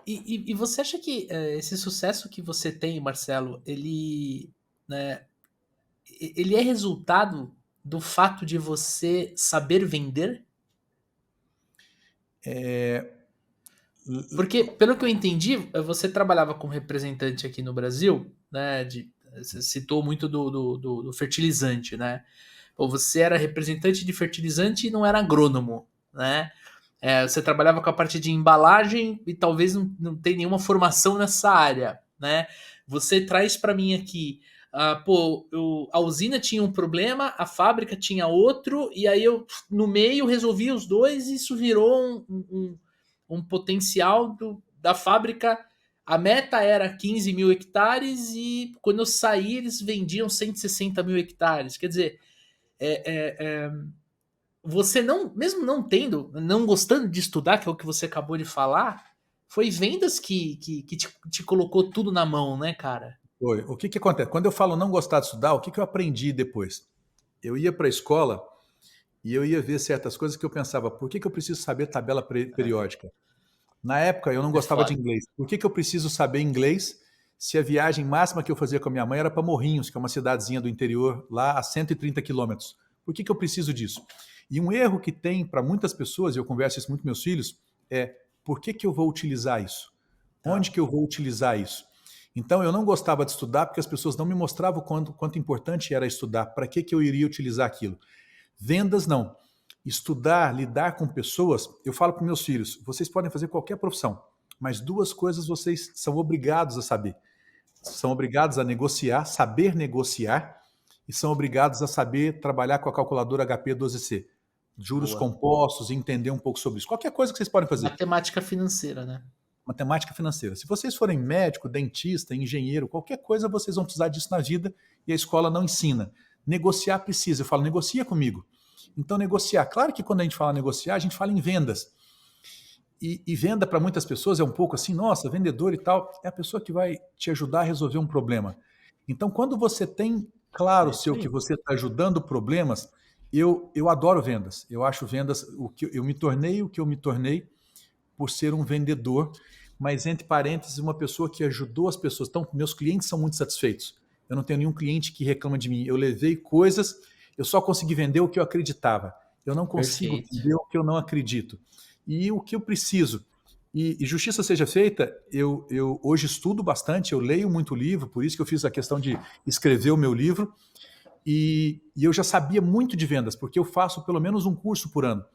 E você acha que esse sucesso que você tem, Marcelo, né, ele é resultado do fato de você saber vender? Porque, pelo que eu entendi, você trabalhava como representante aqui no Brasil, né? Você citou muito do fertilizante, né? Ou você era representante de fertilizante e não era agrônomo, né? Você trabalhava com a parte de embalagem e talvez não tenha nenhuma formação nessa área, né? Você traz para mim aqui A usina tinha um problema, a fábrica tinha outro, e aí eu, no meio, resolvi os dois e isso virou um potencial da fábrica. A meta era 15 mil hectares e quando eu saí eles vendiam 160 mil hectares. Quer dizer, você não, mesmo não gostando de estudar, que é o que você acabou de falar, foi vendas que te colocou tudo na mão, né, cara? Foi. O que que acontece? Quando eu falo não gostar de estudar, o que que eu aprendi depois? Eu ia para a escola e eu ia ver certas coisas que eu pensava, por que que eu preciso saber tabela periódica? Na época, eu não É gostava de foda. inglês. Por que que eu preciso saber inglês se a viagem máxima que eu fazia com a minha mãe era para Morrinhos, que é uma cidadezinha do interior, lá a 130 quilômetros? Por que que eu preciso disso? E um erro que tem para muitas pessoas, e eu converso isso muito com meus filhos, é por que que eu vou utilizar isso? Onde Tá. que eu vou utilizar isso? Então, eu não gostava de estudar porque as pessoas não me mostravam quanto importante era estudar, para que que eu iria utilizar aquilo. Vendas, não. Estudar, lidar com pessoas, eu falo para meus filhos, vocês podem fazer qualquer profissão, mas duas coisas vocês são obrigados a saber. São obrigados a negociar, saber negociar, e são obrigados a saber trabalhar com a calculadora HP12C. Juros Boa. compostos, entender um pouco sobre isso. Qualquer coisa que vocês podem fazer. Matemática financeira, né? Matemática financeira. Se vocês forem médico, dentista, engenheiro, qualquer coisa, vocês vão precisar disso na vida e a escola não ensina. Negociar precisa. Eu falo, negocia comigo. Então, negociar. Claro que quando a gente fala negociar, a gente fala em vendas. E venda para muitas pessoas é um pouco assim, nossa, vendedor e tal, é a pessoa que vai te ajudar a resolver um problema. Então, quando você tem claro É o isso seu que aí. você está ajudando problemas, eu adoro vendas. Eu acho vendas o que eu me tornei, o que eu me tornei por ser um vendedor, mas entre parênteses, uma pessoa que ajudou as pessoas. Então, meus clientes são muito satisfeitos. Eu não tenho nenhum cliente que reclama de mim. Eu levei coisas, eu só consegui vender o que eu acreditava. Eu não consigo Perfeito. vender o que eu não acredito. E o que eu preciso. E justiça seja feita, eu hoje estudo bastante, eu leio muito livro, por isso que eu fiz a questão de escrever o meu livro. E eu já sabia muito de vendas, porque eu faço pelo menos um curso por ano.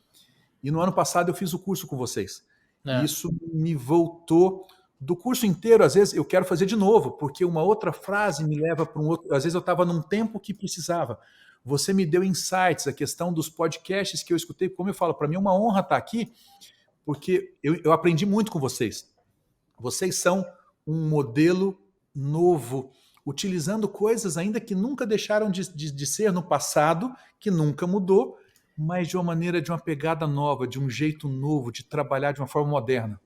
E no ano passado eu fiz o curso com vocês. E É. isso me voltou do curso inteiro. Às vezes eu quero fazer de novo, porque uma outra frase me leva para um outro. Às vezes eu estava num tempo que precisava. Você me deu insights, a questão dos podcasts que eu escutei. Como eu falo, para mim é uma honra estar aqui, porque eu aprendi muito com vocês. Vocês são um modelo novo, utilizando coisas ainda que nunca deixaram de ser no passado, que nunca mudou, mas de uma maneira, de uma pegada nova, de um jeito novo, de trabalhar de uma forma moderna.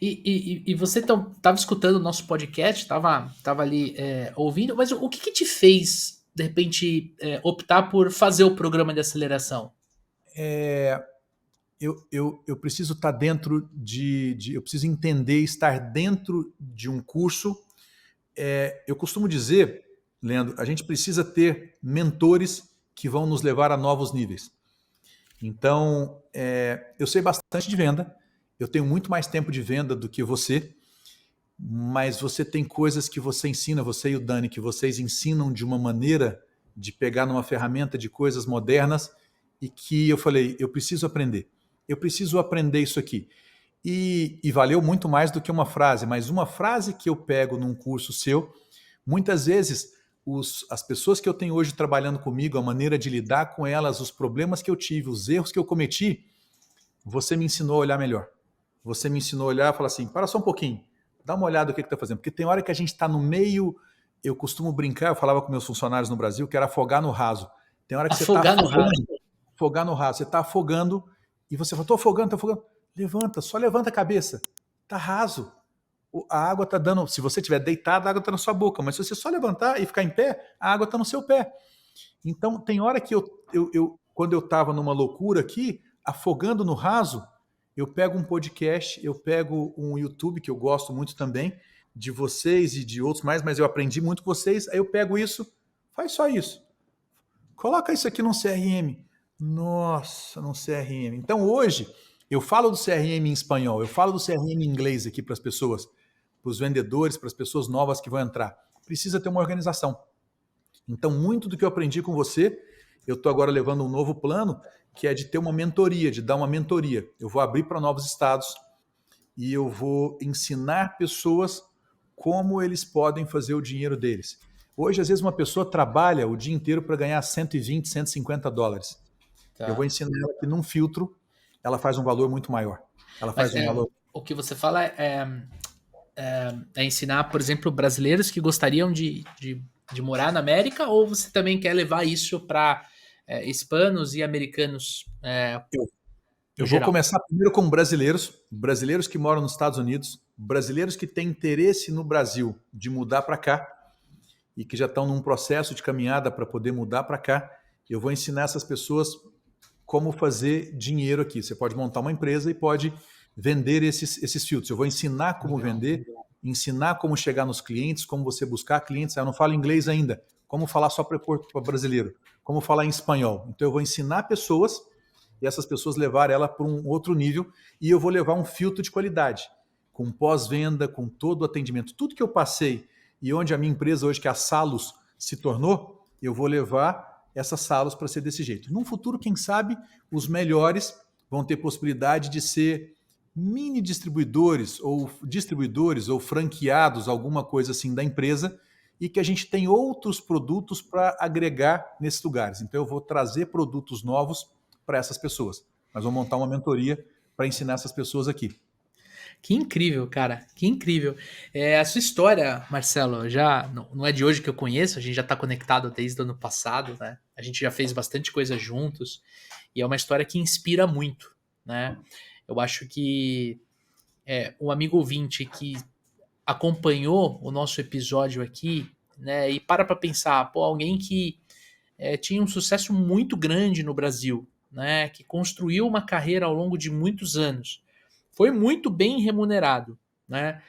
E você tava escutando o nosso podcast, tava ali ouvindo, mas o que que te fez, de repente, optar por fazer o programa de aceleração? Eu preciso estar dentro eu preciso entender, estar dentro de um curso. Eu costumo dizer, Leandro, a gente precisa ter mentores que vão nos levar a novos níveis. Então, eu sei bastante de venda, eu tenho muito mais tempo de venda do que você, mas você tem coisas que você ensina, você e o Dani, que vocês ensinam de uma maneira de pegar numa ferramenta de coisas modernas e que eu falei, eu preciso aprender. Eu preciso aprender isso aqui. E valeu muito mais do que uma frase, mas uma frase que eu pego num curso seu, muitas vezes as pessoas que eu tenho hoje trabalhando comigo, a maneira de lidar com elas, os problemas que eu tive, os erros que eu cometi, você me ensinou a olhar melhor. Você me ensinou a olhar e falar assim, para só um pouquinho, dá uma olhada no que está fazendo. Porque tem hora que a gente está no meio, eu costumo brincar, eu falava com meus funcionários no Brasil, que era afogar no raso. Tem hora que você está Afogar no raso. afogando, afogar no raso, você está afogando, e você fala, estou afogando, estou afogando. Levanta, só levanta a cabeça. Está raso. A água está dando, se você estiver deitado, a água está na sua boca, mas se você só levantar e ficar em pé, a água está no seu pé. Então, tem hora que quando eu estava numa loucura aqui, afogando no raso, eu pego um podcast, eu pego um YouTube, que eu gosto muito também, de vocês e de outros mais, mas eu aprendi muito com vocês, aí eu pego isso, faz só isso. Coloca isso aqui num CRM. Nossa, num CRM. Então, hoje, eu falo do CRM em espanhol, eu falo do CRM em inglês aqui para as pessoas, para os vendedores, para as pessoas novas que vão entrar. Precisa ter uma organização. Então, muito do que eu aprendi com você, eu estou agora levando um novo plano, que é de ter uma mentoria, de dar uma mentoria. Eu vou abrir para novos estados e eu vou ensinar pessoas como eles podem fazer o dinheiro deles. Hoje, às vezes, uma pessoa trabalha o dia inteiro para ganhar 120, US$ 150. Eu vou Tá. ensinar ela que num filtro ela faz um valor muito maior. Ela Mas faz um valor. o que você fala é ensinar, por exemplo, brasileiros que gostariam de morar na América, ou você também quer levar isso para hispanos e americanos Eu, no eu vou geral? começar primeiro com brasileiros, brasileiros que moram nos Estados Unidos, brasileiros que têm interesse no Brasil de mudar para cá e que já estão num processo de caminhada para poder mudar para cá. Eu vou ensinar essas pessoas como fazer dinheiro aqui. Você pode montar uma empresa e pode vender esses filtros. Eu vou ensinar como Legal. vender, ensinar como chegar nos clientes, como você buscar clientes. Eu não falo inglês ainda. Como falar só para brasileiro? Como falar em espanhol? Então eu vou ensinar pessoas e essas pessoas levar ela para um outro nível e eu vou levar um filtro de qualidade, com pós-venda, com todo o atendimento. Tudo que eu passei e onde a minha empresa hoje, que é a Salos, se tornou, eu vou levar essas salas para ser desse jeito. Num futuro, quem sabe, os melhores vão ter possibilidade de ser mini distribuidores ou franqueados, alguma coisa assim da empresa, e que a gente tem outros produtos para agregar nesses lugares. Então eu vou trazer produtos novos para essas pessoas. Nós vamos montar uma mentoria para ensinar essas pessoas aqui. Que incrível, cara. Que incrível. A sua história, Marcelo, já não é de hoje que eu conheço, a gente já está conectado desde o ano passado, né? A gente já fez bastante coisa juntos e é uma história que inspira muito, né? Eu acho que um amigo ouvinte que acompanhou o nosso episódio aqui, né, e para pensar, pô, alguém que tinha um sucesso muito grande no Brasil, né, que construiu uma carreira ao longo de muitos anos, foi muito bem remunerado, né,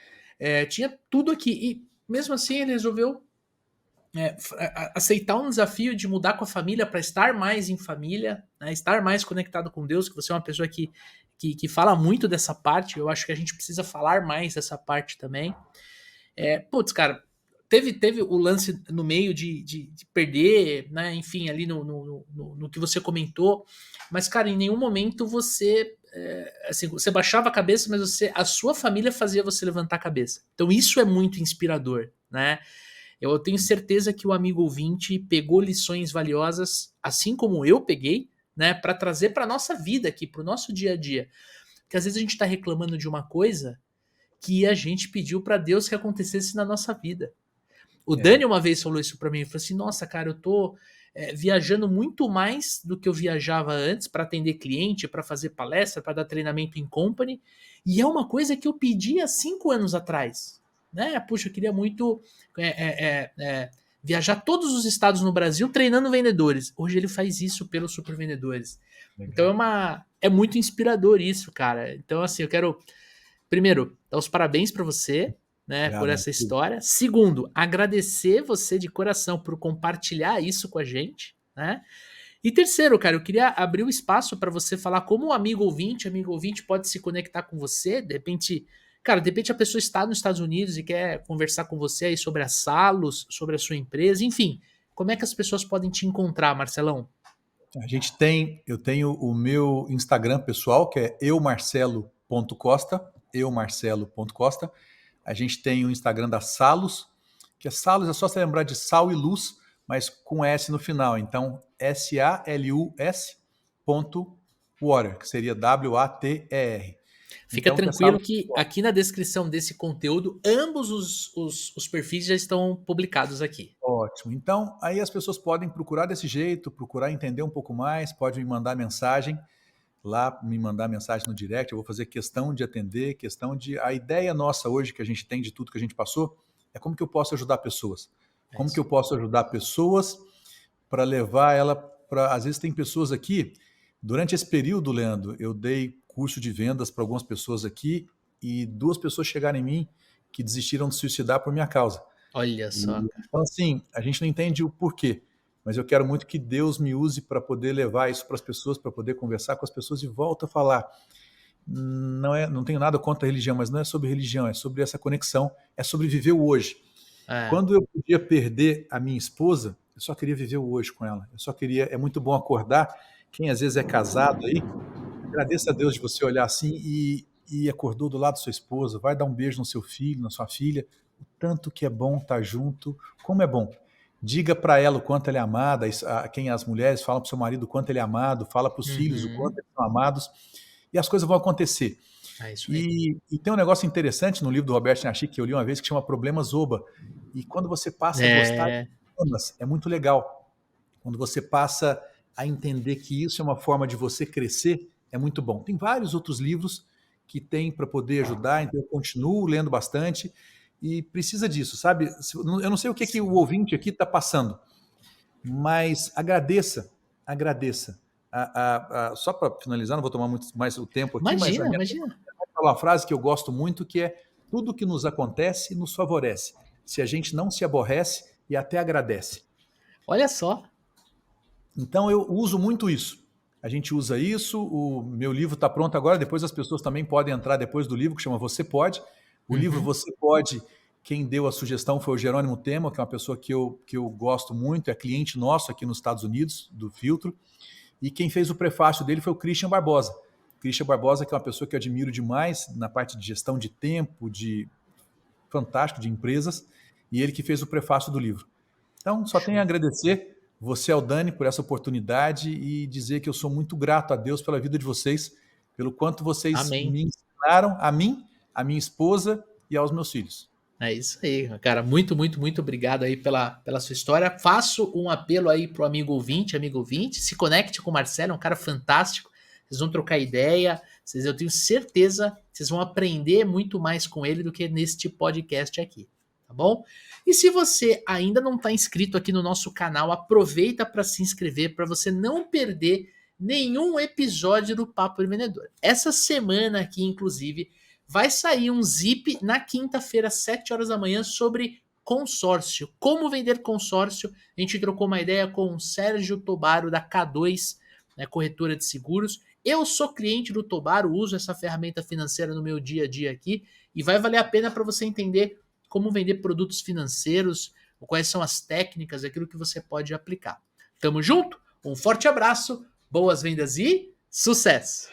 tinha tudo aqui e mesmo assim ele resolveu aceitar um desafio de mudar com a família para estar mais em família, né, estar mais conectado com Deus, que você é uma pessoa que fala muito dessa parte, eu acho que a gente precisa falar mais dessa parte também. Putz, cara, teve o lance no meio de perder, né? Enfim, ali no que você comentou. Mas, cara, em nenhum momento você. Assim, você baixava a cabeça, mas a sua família fazia você levantar a cabeça. Então, isso é muito inspirador, né? Eu tenho certeza que o amigo ouvinte pegou lições valiosas, assim como eu peguei, né? Para trazer para nossa vida aqui, para o nosso dia a dia. Porque às vezes a gente está reclamando de uma coisa que a gente pediu para Deus que acontecesse na nossa vida. O É, Dani uma vez falou isso para mim, ele falou assim: "Nossa, cara, eu tô viajando muito mais do que eu viajava antes para atender cliente, para fazer palestra, para dar treinamento em company, e é uma coisa que eu pedi há 5 anos atrás, né? Puxa, eu queria muito viajar todos os estados no Brasil treinando vendedores. Hoje ele faz isso pelos super vendedores. Então legal. é muito inspirador isso, cara. Então assim, eu quero primeiro, dar os parabéns para você, né, por Obrigado. essa história. Segundo, agradecer você de coração por compartilhar isso com a gente, né? E terceiro, cara, eu queria abrir o espaço para você falar como um amigo ouvinte pode se conectar com você, de repente, cara, de repente a pessoa está nos Estados Unidos e quer conversar com você aí sobre a Salos, sobre a sua empresa, enfim, como é que as pessoas podem te encontrar, Marcelão? Eu tenho o meu Instagram pessoal, que é eumarcelo.costa, eumarcelo.costa. A gente tem o Instagram da Salos, que é Salos, é só você lembrar de sal e luz, mas com S no final. Então, SALUS ponto water, que seria WATER. Fica Então, que é tranquilo Salos. que aqui na descrição desse conteúdo, ambos os perfis já estão publicados aqui. Ótimo. Então, aí as pessoas podem procurar desse jeito, procurar entender um pouco mais, pode me mandar mensagem lá, me mandar mensagem no direct, eu vou fazer questão de atender, questão de... A ideia nossa hoje que a gente tem de tudo que a gente passou é como que eu posso ajudar pessoas. É Como que isso. eu posso ajudar pessoas para levar ela para... Às vezes tem pessoas aqui, durante esse período, Leandro, eu dei curso de vendas para algumas pessoas aqui e 2 pessoas chegaram em mim que desistiram de se suicidar por minha causa. Olha só, cara. Então, assim, a gente não entende o porquê, mas eu quero muito que Deus me use para poder levar isso para as pessoas, para poder conversar com as pessoas e volto a falar. Não tenho nada contra a religião, mas não é sobre religião, é sobre essa conexão, é sobre viver o hoje. É, Quando eu podia perder a minha esposa, eu só queria viver o hoje com ela. Eu só queria, é muito bom acordar. Quem às vezes é casado aí, agradeça a Deus de você olhar assim e acordou do lado da sua esposa, vai dar um beijo no seu filho, na sua filha. O tanto que é bom estar junto, como é bom. diga para ela o quanto ela é amada, quem as mulheres falam para o seu marido o quanto ele é amado, fala para os filhos o quanto Uhum. eles são amados, e as coisas vão acontecer. É isso aí. E tem um negócio interessante no livro do Robert Inachik que eu li uma vez que chama Problemas Oba. E quando você passa a gostar de É, problemas, é muito legal. Quando você passa a entender que isso é uma forma de você crescer, é muito bom. Tem vários outros livros que tem para poder ajudar, então eu continuo lendo bastante e precisa disso, sabe? Eu não sei o que, que o sim. ouvinte aqui está passando, mas agradeça, agradeça. Só para finalizar, não vou tomar muito mais o tempo aqui, mas a Imagina, minha imagina. fala uma frase que eu gosto muito, que é: tudo que nos acontece nos favorece. Se a gente não se aborrece e até agradece. Olha só. Então eu uso muito isso. A gente usa isso, o meu livro está pronto agora, depois as pessoas também podem entrar depois do livro, que chama Você Pode. O livro Uhum. Você Pode, quem deu a sugestão foi o Jerônimo Tema, que é uma pessoa que eu gosto muito, é cliente nosso aqui nos Estados Unidos, do Filtro. E quem fez o prefácio dele foi o Christian Barbosa. Christian Barbosa, que é uma pessoa que eu admiro demais na parte de gestão de tempo, de fantástico, de empresas, e ele que fez o prefácio do livro. Então, só tenho a Show. agradecer você ao Dani por essa oportunidade e dizer que eu sou muito grato a Deus pela vida de vocês, pelo quanto vocês Amém. me ensinaram a mim, a minha esposa e aos meus filhos. É isso aí, cara. Muito, muito, muito obrigado aí pela sua história. Faço um apelo aí pro amigo ouvinte, se conecte com o Marcelo, é um cara fantástico. Vocês vão trocar ideia, eu tenho certeza que vocês vão aprender muito mais com ele do que neste podcast aqui, tá bom? E se você ainda não está inscrito aqui no nosso canal, aproveita para se inscrever para você não perder nenhum episódio do Papo de Vendedor. Essa semana aqui, inclusive, vai sair um zip na quinta-feira, às 7 horas da manhã, sobre consórcio. Como vender consórcio. A gente trocou uma ideia com o Sérgio Tobaro, da K2, né, corretora de seguros. Eu sou cliente do Tobaro, uso essa ferramenta financeira no meu dia a dia aqui e vai valer a pena para você entender como vender produtos financeiros, quais são as técnicas, aquilo que você pode aplicar. Tamo junto? Um forte abraço, boas vendas e sucesso!